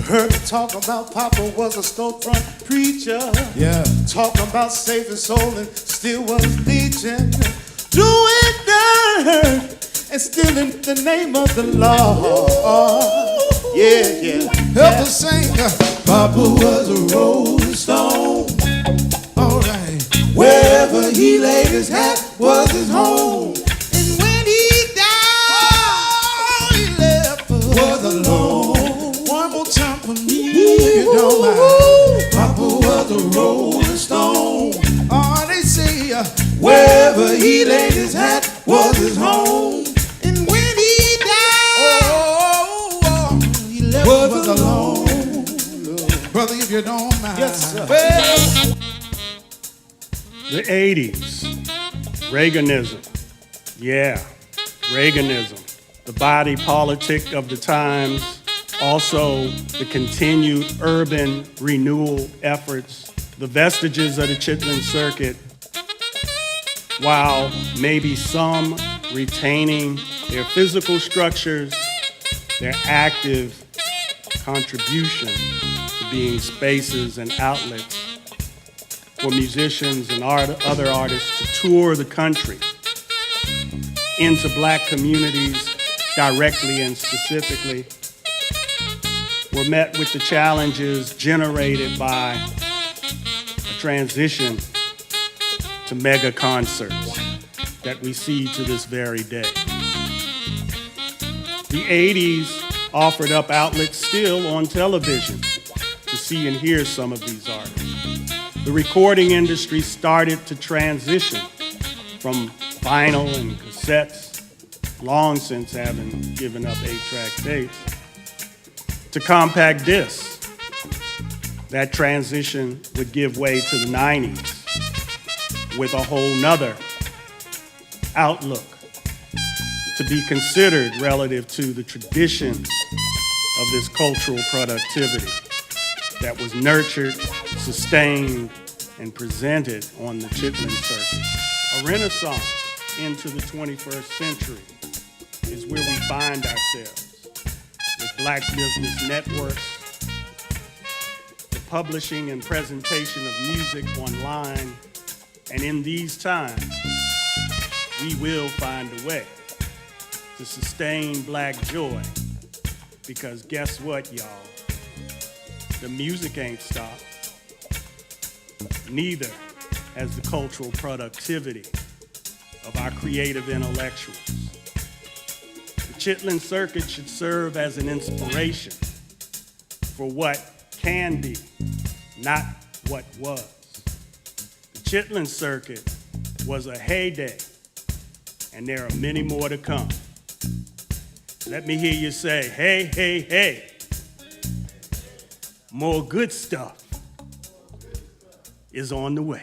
Speaker 9: Heard him talk about Papa was a storefront preacher.
Speaker 7: Yeah.
Speaker 9: Talking about saving soul and still was legion. Doing dirt and still in the name of the Lord. Yeah, yeah.
Speaker 7: Help us sing. Papa was a rolling stone. All right. Wherever he laid his hat was his home.
Speaker 9: And when he died, he left us
Speaker 7: Was alone.
Speaker 9: One more time for me,
Speaker 7: If you don't mind. Papa was a rolling stone.
Speaker 9: Oh, they say,
Speaker 7: Wherever he laid his hat was his home.
Speaker 9: and when he died, he left
Speaker 7: Was
Speaker 9: us
Speaker 7: alone. Brother, if you don't mind.
Speaker 9: Yes, sir.
Speaker 7: Well,
Speaker 1: The 80s, Reaganism. Yeah, Reaganism. The body politic of the times, also the continued urban renewal efforts, the vestiges of the Chitlin circuit, while maybe some retaining their physical structures, their active contribution to being spaces and outlets for musicians and other artists to tour the country into black communities directly and specifically, were met with the challenges generated by a transition to mega concerts that we see to this very day. The 80s offered up outlets still on television to see and hear some of these artists. The recording industry started to transition from vinyl and cassettes, long since having given up 8-track tapes, to compact discs. That transition would give way to the 90s with a whole nother outlook to be considered relative to the tradition of this cultural productivity that was nurtured, sustained, and presented on the Chitlin circuit. A renaissance into the 21st century is where we find ourselves with black business networks, the publishing and presentation of music online, and in these times, we will find a way to sustain black joy, because guess what, y'all? The music ain't stopped. Neither has the cultural productivity of our creative intellectuals. The Chitlin circuit should serve as an inspiration for what can be, not what was. The Chitlin circuit was a heyday, and there are many more to come. Let me hear you say, hey, hey, hey. More good stuff is on the way.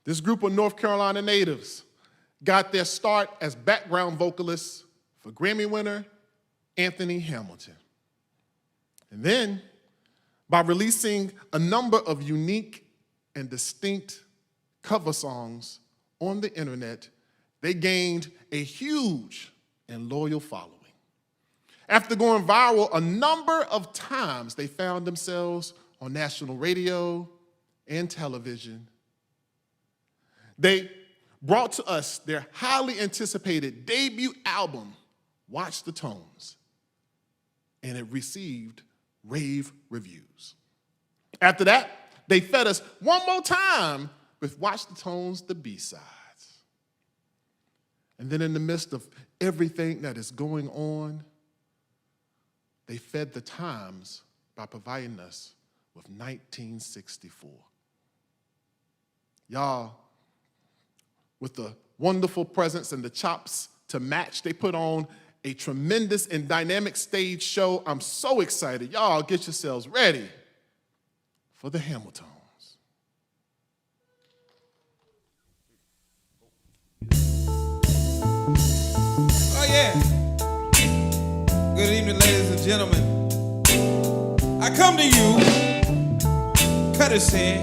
Speaker 2: This group of North Carolina natives got their start as background vocalists for Grammy winner Anthony Hamilton. And then, by releasing a number of unique and distinct cover songs on the internet, they gained a huge and loyal following. After going viral a number of times, they found themselves on national radio and television. They brought to us their highly anticipated debut album, Watch the Tones, and it received rave reviews. After that, they fed us one more time with Watch the Tones, the B-sides. And then in the midst of everything that is going on, they fed the times by providing us with 1964. Y'all, with the wonderful presence and the chops to match, they put on a tremendous and dynamic stage show. I'm so excited. Y'all get yourselves ready for the Hamiltons.
Speaker 7: oh yeah.
Speaker 10: gentlemen, I come to you courtesy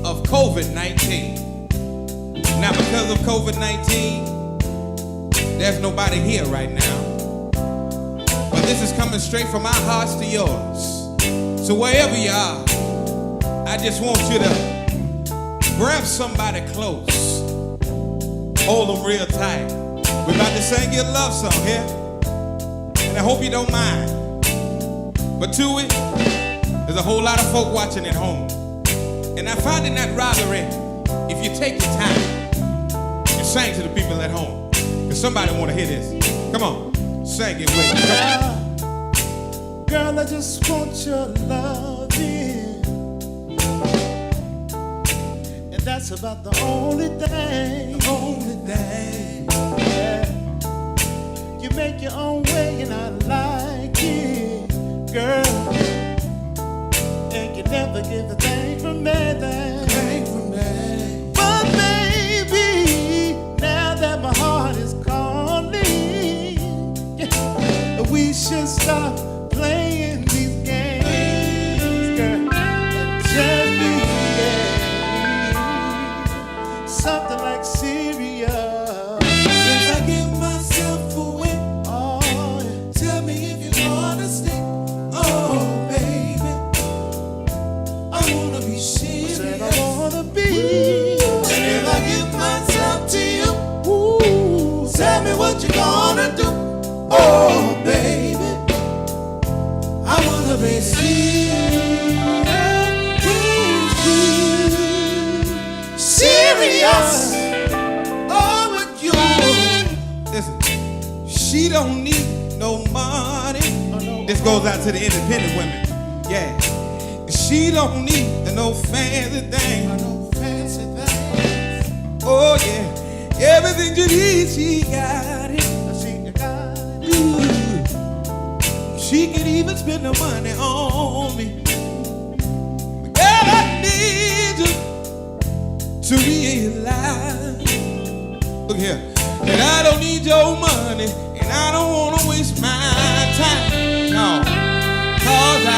Speaker 10: of COVID-19. Now, because of COVID-19, there's nobody here right now. But this is coming straight from our hearts to yours. So wherever you are, I just want you to grab somebody close. Hold them real tight. We're about to sing your love song here. And I hope you don't mind. But to it, there's a whole lot of folk watching at home. And I find it not robbery if you take your time. You sing to the people at home. Because somebody want to hear this. Come on, sing it with me.
Speaker 9: Girl, I just want your loving, and that's about the only thing. Yeah. You make your own way, and I like it, girl. And you never give a thing from me. But baby, now that my heart is calling, we should stop playing these games, girl, and just be something like serious. If I give myself away, oh, yeah. Tell me if you wanna stay. Oh, baby, I wanna be serious. I wanna be. And if I give myself to you, ooh, tell me what you gonna do. Oh, baby, I wanna be serious. Oh, with you.
Speaker 10: Listen, she don't need no money. This goes out to the independent women. Yeah. She don't need no fancy thing. Oh, yeah. Everything you need, she got it. Ooh. She can even spend the money on me. Girl, I need you to realize. Look here. That I don't need your money, and I don't want to waste my time. No. Cause I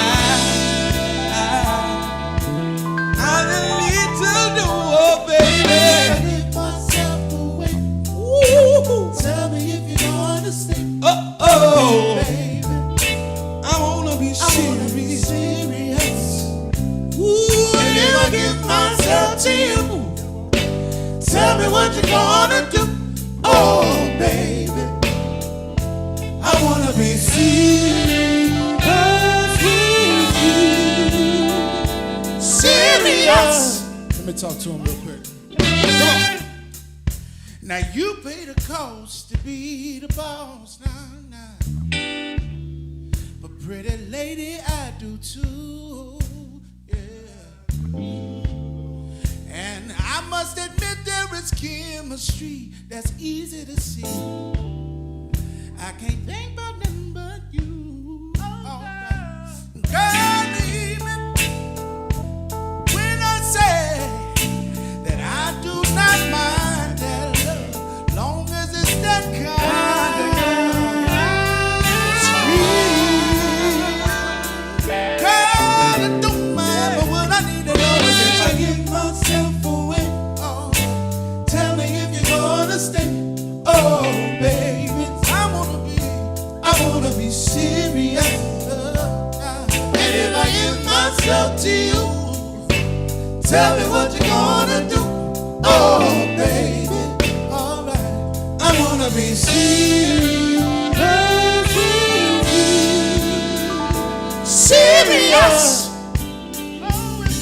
Speaker 10: just need to do, oh baby.
Speaker 9: Give myself away. Ooh. Tell me if you understand.
Speaker 10: Oh,
Speaker 9: Baby,
Speaker 10: I wanna be serious.
Speaker 9: Ooh, and if I give myself to you, tell me what you gonna do. Oh, baby, I wanna be serious. Let me talk to him real quick. Come on. Now you pay the cost to be the boss. Nah. But pretty lady, I do too. Yeah. And I must admit there is chemistry that's easy to see. I can't think about nothing but you. Oh, girl, even when I say that I do not mind that love, long as it's that kind of sweet. Girl, I don't mind, but what I need to know is if I give myself away, oh, tell me if you're gonna stay. Oh, baby, I wanna be serious. And if I give myself to you, tell me what you're gonna do. Oh, baby, alright. I wanna be serious.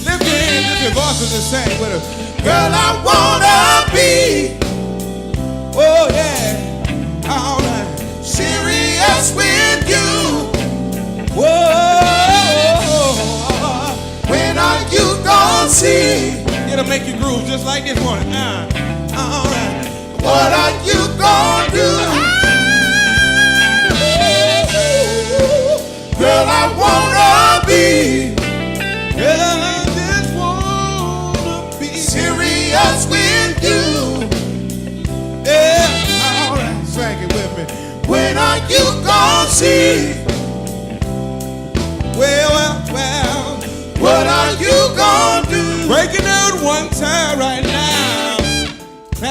Speaker 10: Lift your hands, lift your voices and sing with her.
Speaker 9: Girl, I wanna be,
Speaker 10: Oh yeah, all right.
Speaker 9: serious with you.
Speaker 10: Whoa,
Speaker 9: When are you gonna see?
Speaker 10: it'll make you groove just like this one. All right.
Speaker 9: What are you gonna do? Girl, I wanna be
Speaker 10: Girl, I just wanna be
Speaker 9: serious with you.
Speaker 10: Yeah, all right. Sing it with me.
Speaker 9: When are you gonna see?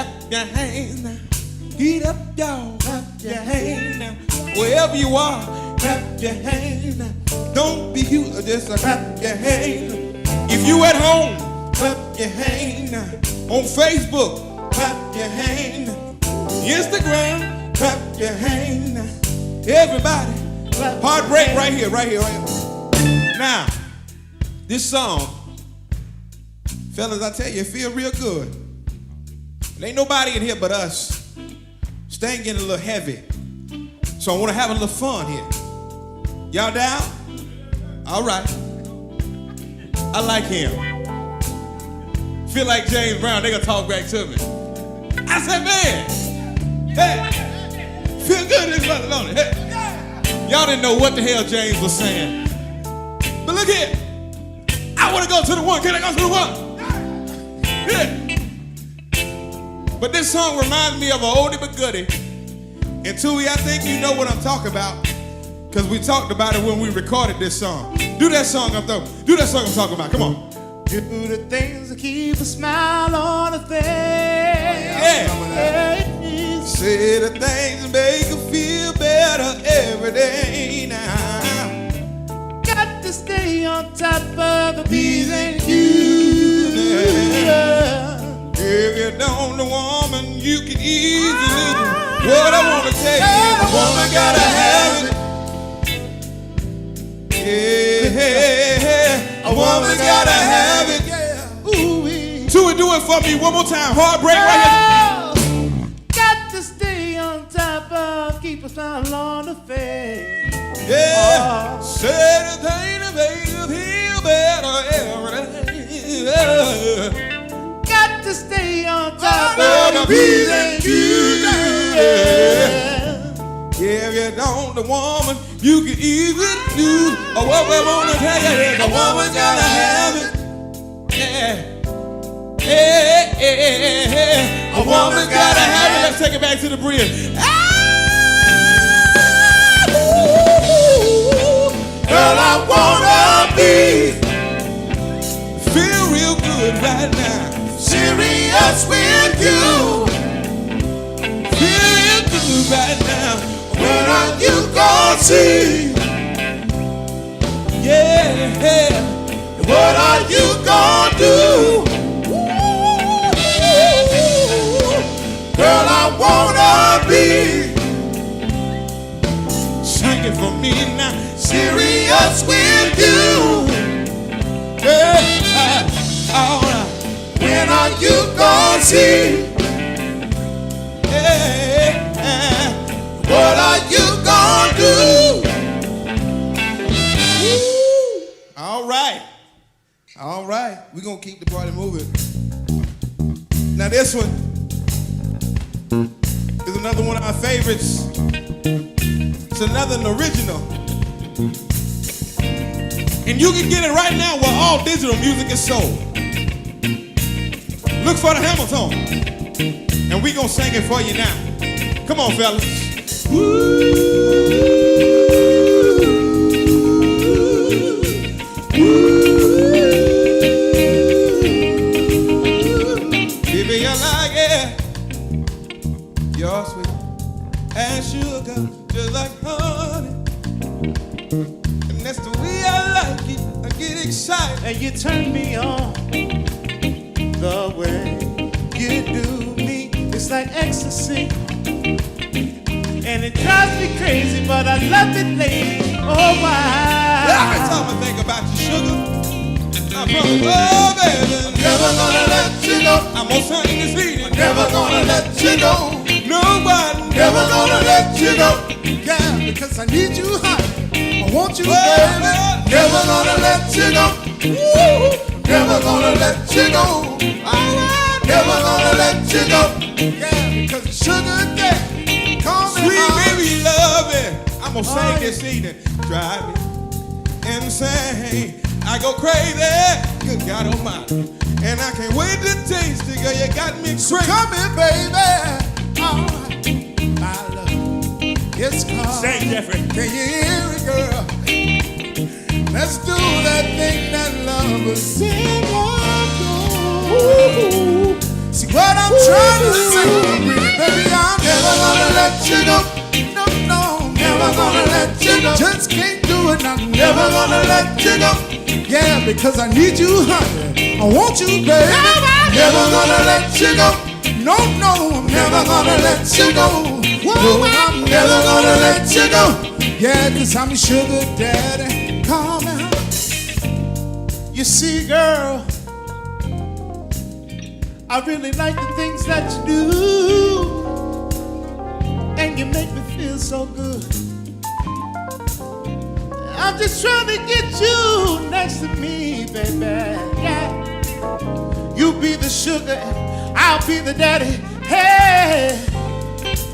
Speaker 10: Clap your hands now. Get up, y'all. Clap your hands now. Wherever you are, clap your hands now. Don't be you, just clap your hands. If you at home, clap your hands now. On Facebook, clap your hands now. Instagram, clap your hands now. Everybody, clap. Heartbreak right here, right here, right here. Now, this song, fellas, I tell you, it feel real good. There ain't nobody in here but us. Staying getting a little heavy. So I want to have a little fun here. Y'all down? All right. I like him. Feel like James Brown, they gonna talk back to me. I said, man, hey, feel good in this brother, don't it? Hey. Y'all didn't know what the hell James was saying. But look here. I want to go to the one. Can I go to the one? Yeah. But this song reminds me of an oldie but goodie. And Tui, I think you know what I'm talking about, because we talked about it when we recorded this song. Do that song I'm talking about. Come on.
Speaker 9: Do the things that keep a smile on the face.
Speaker 10: Yeah. Say the things that make you feel better every day now.
Speaker 9: Got to stay on top of the P's and Q's.
Speaker 10: If you don't know woman, you can easily do what I want to tell you. A woman gotta have it. Yeah, a woman gotta have it. Ooh-wee. Tui, do it for me one more time. Heartbreak right here.
Speaker 9: Got to stay on top of, keep a smile on the face.
Speaker 10: Yeah, say the thing to make you feel better every day.
Speaker 9: Got to stay on top of the P's and Q's.
Speaker 10: Yeah, if you don't, the woman, you can easily do what we want to tell you is a woman gotta have it. Yeah. Yeah. A woman gotta have it. Let's take it back to the bridge.
Speaker 9: Girl, I wanna be
Speaker 10: feel real good right now.
Speaker 9: Serious with you.
Speaker 10: Feel real good right now.
Speaker 9: When are you gonna see?
Speaker 10: Yeah.
Speaker 9: What are you gonna do? Girl, I wanna be.
Speaker 10: Sing it for me now.
Speaker 9: Serious with you.
Speaker 10: Yeah. All right.
Speaker 9: When are you gonna see?
Speaker 10: Yeah.
Speaker 9: What are you gonna do?
Speaker 10: All right. All right. We're gonna keep the party moving. Now this one is another one of our favorites. It's another original. And you can get it right now where all digital music is sold. Look for the Hamilton. And we gonna sing it for you now. Come on, fellas. If you like it, you're sweet and sugar, just like honey. And that's the way I like it. I get excited.
Speaker 9: And you turn me on the way you do me. It's like ecstasy. And it drives me crazy, but I love it, lady. Oh, why?
Speaker 10: Every time I think about you, sugar, I promise, oh, baby,
Speaker 9: Never gonna let you go.
Speaker 10: I'm gonna sing this evening.
Speaker 9: Never gonna let you go.
Speaker 10: Nobody,
Speaker 9: Never gonna let you go. Yeah, because I need you hot. I want you, baby. Never gonna let you go. Woo. Never gonna let you go. All right. Never gonna let you go. Yeah, because the sugar daddy, call me
Speaker 10: sweet
Speaker 9: home.
Speaker 10: baby, love it. I'm gonna sing this evening. Drive me insane. I go crazy. Good God Almighty. And I can't wait to taste it, girl. You got me crazy.
Speaker 9: Come here, baby. All right. My love. It's called.
Speaker 1: Say, Jeffrey.
Speaker 9: Can you hear it, girl? Let's do that thing that lovers sing. See, what I'm trying to say. Baby, I'm never gonna let you go. No, no, never gonna let you go. Just can't do it, I'm never gonna let you go. Yeah, because I need you, honey. I want you, baby. Never gonna let you go. No, no, I'm never gonna let you go. No, I'm never gonna let you go. Yeah, cause I'm your sugar daddy. Calm down. You see, girl, I really like the things that you do, and you make me feel so good. I'm just trying to get you next to me, baby. Yeah. You be the sugar, I'll be the daddy. Hey.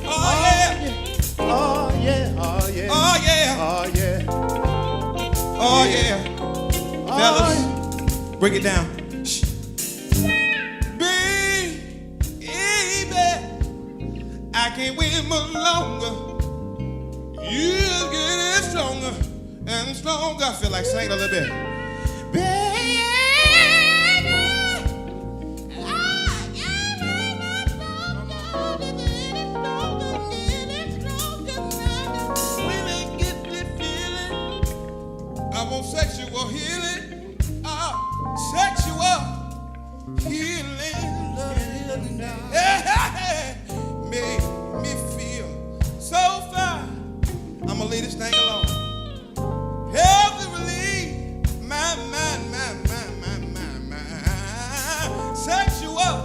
Speaker 10: Oh yeah.
Speaker 9: Oh yeah. Oh yeah.
Speaker 10: Oh yeah.
Speaker 9: Oh yeah.
Speaker 10: Oh yeah. Fellas, break it down. Baby, I can't wait much longer. You get stronger and stronger. I feel like singing a little bit. Baby, when I get this feeling, I want sexual healing. Sexual healing. Hey, make me feel so fine. I'ma leave this thing alone. Help to relieve my mind. Sexual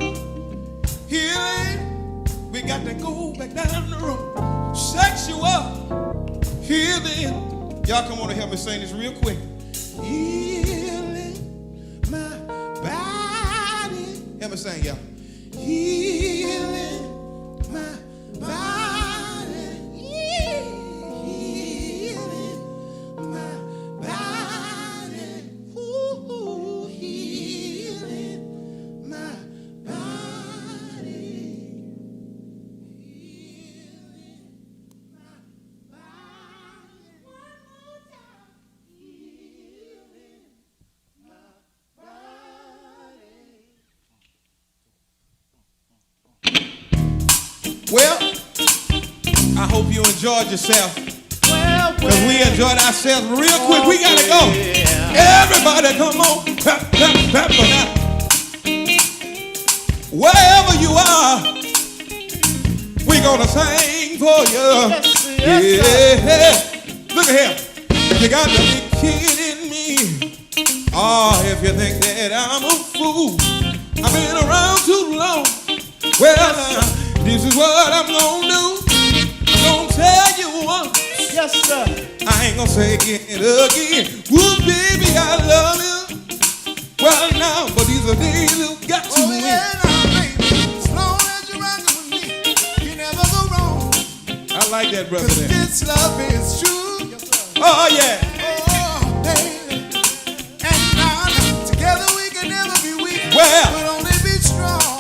Speaker 10: healing. We got to go back down the road. Sexual healing. Y'all come on and help me sing this real quick. Healing my body. Help me sing, y'all. Healing my body. Healing my body. Ooh, healing my body. Healing my body. One more time. Healing my body. Well, I hope you enjoyed yourself. Because we enjoyed ourselves real quick. We gotta go. Everybody come on. Clap, clap, clap for that. Wherever you are, we gonna sing for you. Yeah. Look at here. You got to be kidding me. Oh, if you think that I'm a fool. I've been around too long. Well, this is what I'm gonna do. I'm gonna tell you once. Yes, sir. I ain't gonna say it again. Woo, baby, I love you. Well, now, but these are days you got to win. Now, baby, as long as you're rocking with me, you never go wrong. I like that, brother. This love is true. Yes, sir. Oh, yeah. Oh, baby. And now, together we can never be weak. Well, but only be strong.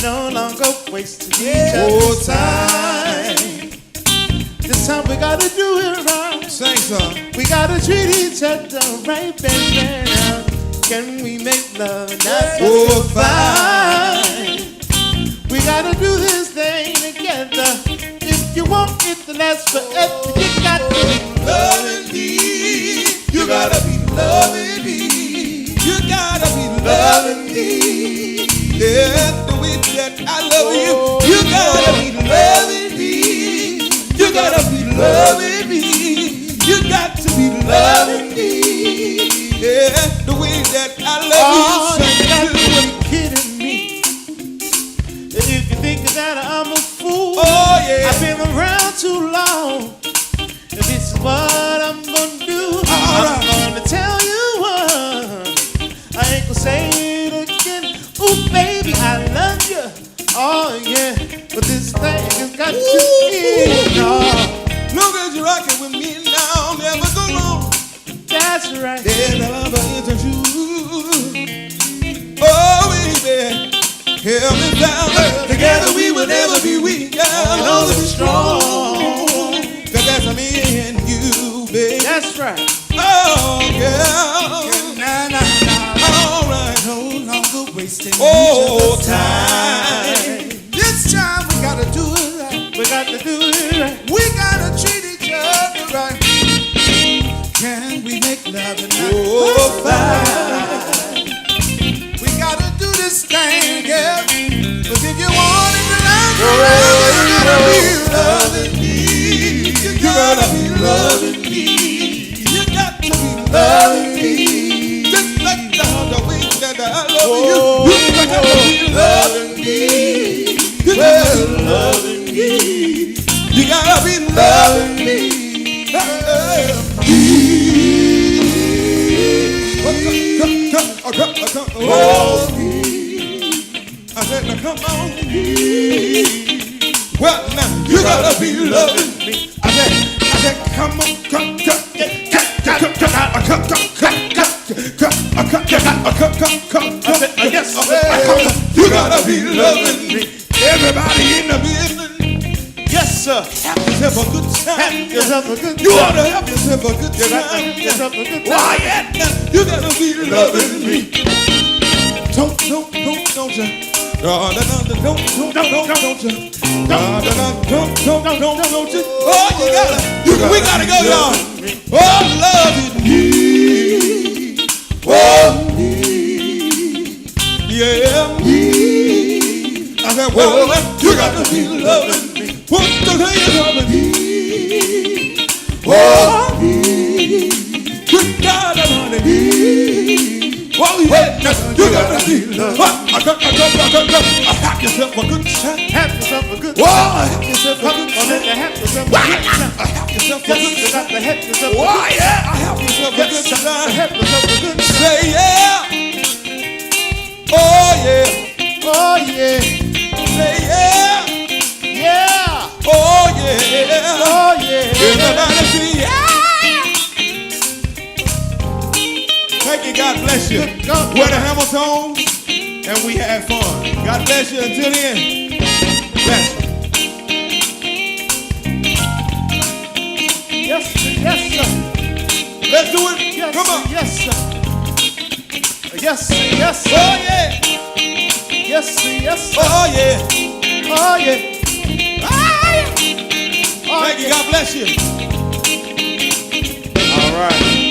Speaker 10: No longer wasting each other's time. This time we gotta do it right. Sing some. We gotta treat each other right, baby. Now, can we make love not so fine? We gotta do this thing together. If you want it to last forever, you got to be loving me. You gotta be loving me. You gotta be loving me. Yeah, the way that I love you. You gotta be loving me. You gotta be loving me. You got to be loving me. Yeah, the way that I love you. You got to be kidding me. If you think that I'm a fool, oh yeah, I've been around too long. If this is what I'm gonna do, I'm gonna tell you what. I ain't gonna say it again. Ooh, baby, I love you. Oh, yeah. But this thing has got to end. Long as you're rocking with me now, never go wrong. That's right. Yeah, love is true. Oh, baby, help me down. Together we will never be weak. Yeah, always be strong. Cause that's me and you, baby.
Speaker 9: That's right.
Speaker 10: Oh, yeah.
Speaker 9: Nah.
Speaker 10: All right.
Speaker 9: No longer wasting
Speaker 10: Oh,
Speaker 9: each other's
Speaker 10: time.
Speaker 9: This time we gotta do it right.
Speaker 1: We got to do it right.
Speaker 9: We gotta treat each other right. Can we make love and not fight? We gotta do this thing, yeah. But if you want it to last forever, you gotta be loving me. You gotta be loving me.
Speaker 10: You got to be
Speaker 9: Loving me.
Speaker 10: just like the way that I love you. You got to be
Speaker 9: Loving me.
Speaker 10: You gotta be loving me. You gotta be loving me. Oh, I said, now come on. Well, now you gotta be loving me. I said, come on, come.
Speaker 1: Yes,
Speaker 10: You gotta be loving me. Everybody in the building,
Speaker 1: yes, sir.
Speaker 10: have yourself a good time.
Speaker 1: Have yourself a good
Speaker 10: You
Speaker 1: time.
Speaker 10: ought to have yourself a good time.
Speaker 1: Have yourself a good time.
Speaker 10: Why, yeah, now you gotta be loving me. Don't you? Don't you? Oh, you gotta, we gotta go, y'all. Oh, loving me. Oh, yeah, me. I said, well, you gotta be loving me. What the hell you loving me? Oh, good God, I'm on it. Oh, yeah, you gotta be loving. I have yourself a good time.
Speaker 1: Have yourself a good
Speaker 10: Oh,
Speaker 1: time.
Speaker 10: I have yourself a good time.
Speaker 1: Have yourself a
Speaker 10: Why?
Speaker 1: good time.
Speaker 10: I have yourself a
Speaker 1: Yes,
Speaker 10: good
Speaker 1: you got
Speaker 10: time.
Speaker 1: to have yourself a
Speaker 10: Oh,
Speaker 1: good
Speaker 10: yeah, I have yourself a good
Speaker 1: time.
Speaker 10: time.
Speaker 1: Have yourself a good time.
Speaker 10: Say yeah. Oh, yeah.
Speaker 1: Oh, yeah.
Speaker 10: Say yeah.
Speaker 1: Yeah.
Speaker 10: Oh, yeah.
Speaker 1: Oh, yeah.
Speaker 10: Everybody say yeah. Thank you. God bless you. We're the Hamiltons, and we had fun. God bless you. Until then, bless you.
Speaker 1: Yes, sir. Yes, sir.
Speaker 10: Let's do it.
Speaker 1: Yes,
Speaker 10: Come on.
Speaker 1: sir. Yes, sir. Yes, sir. Yes, sir.
Speaker 10: Oh, yeah.
Speaker 1: Yes, sir. Yes, sir.
Speaker 10: Oh, yeah.
Speaker 1: Oh, yeah.
Speaker 10: Thank you. God bless you.
Speaker 1: All right.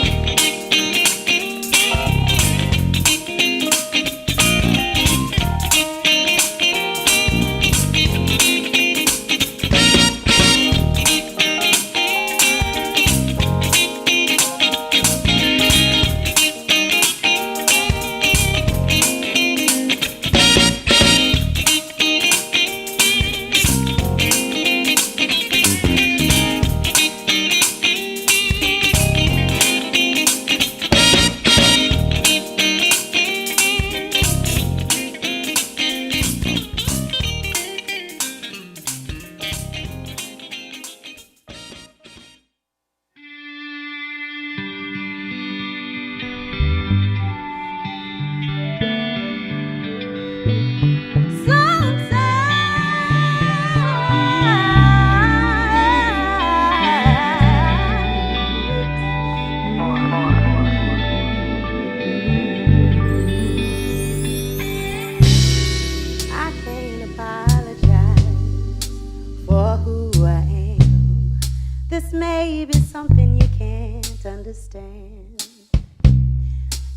Speaker 3: This may be something you can't understand.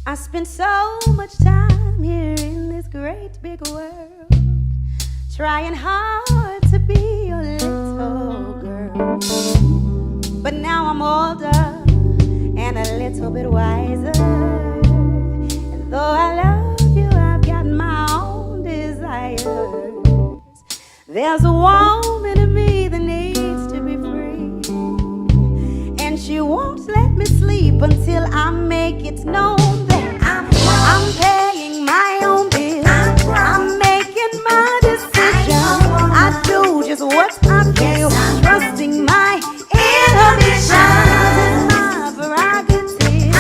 Speaker 3: I spent so much time here in this great big world, trying hard to be your little girl. But now I'm older and a little bit wiser, and though I love you, I've got my own desires. There's a woman in me that needs to be free, and she won't let me sleep until I make it known that I'm paying my own bills. I'm making my decision. I do just what I feel, trusting my inhibitions. It's my prerogative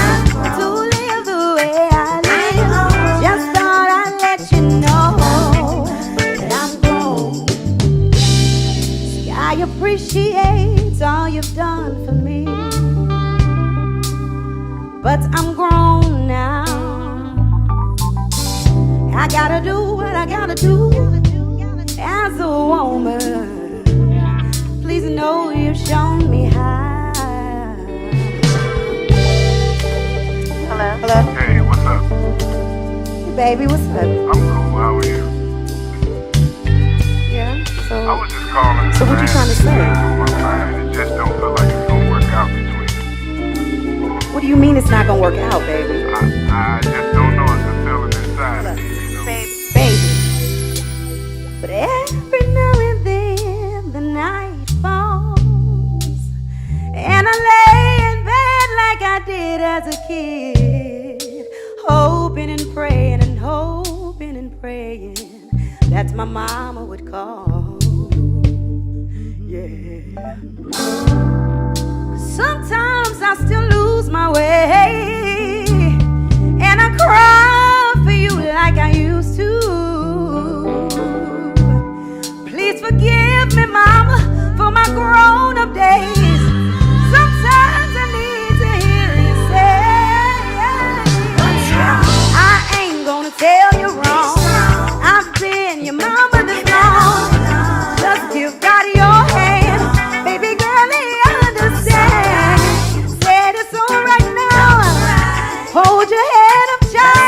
Speaker 3: to live the way I live. Just thought I'd let you know that I'm grown. See, I appreciate all you've done for me. now. I gotta do what I gotta do as a woman. Please know you've shown me how. Hello?
Speaker 5: Hey, what's up?
Speaker 3: Hey, baby, what's up?
Speaker 5: I'm cool. How are you?
Speaker 3: Yeah, so...
Speaker 5: I was just calling.
Speaker 3: So what you trying to say?
Speaker 5: It just don't feel like it's gonna work out between us.
Speaker 3: What do you mean it's not gonna work out, baby?
Speaker 5: I just don't know. It's a feeling inside.
Speaker 3: Look,
Speaker 5: You know?
Speaker 3: baby. But every now and then the night falls, and I lay in bed like I did as a kid, hoping and praying and hoping and praying that my mama would call. Yeah. Sometimes I still lose my way, and I cry for you like I used to. Please forgive me, mama, for my grown-up days. Sometimes I need to hear you say, I ain't gonna tell you wrong. I've been your mama this long. Just give God your hand, baby girl, he understands. Said it's all right now. Hold your head up, child.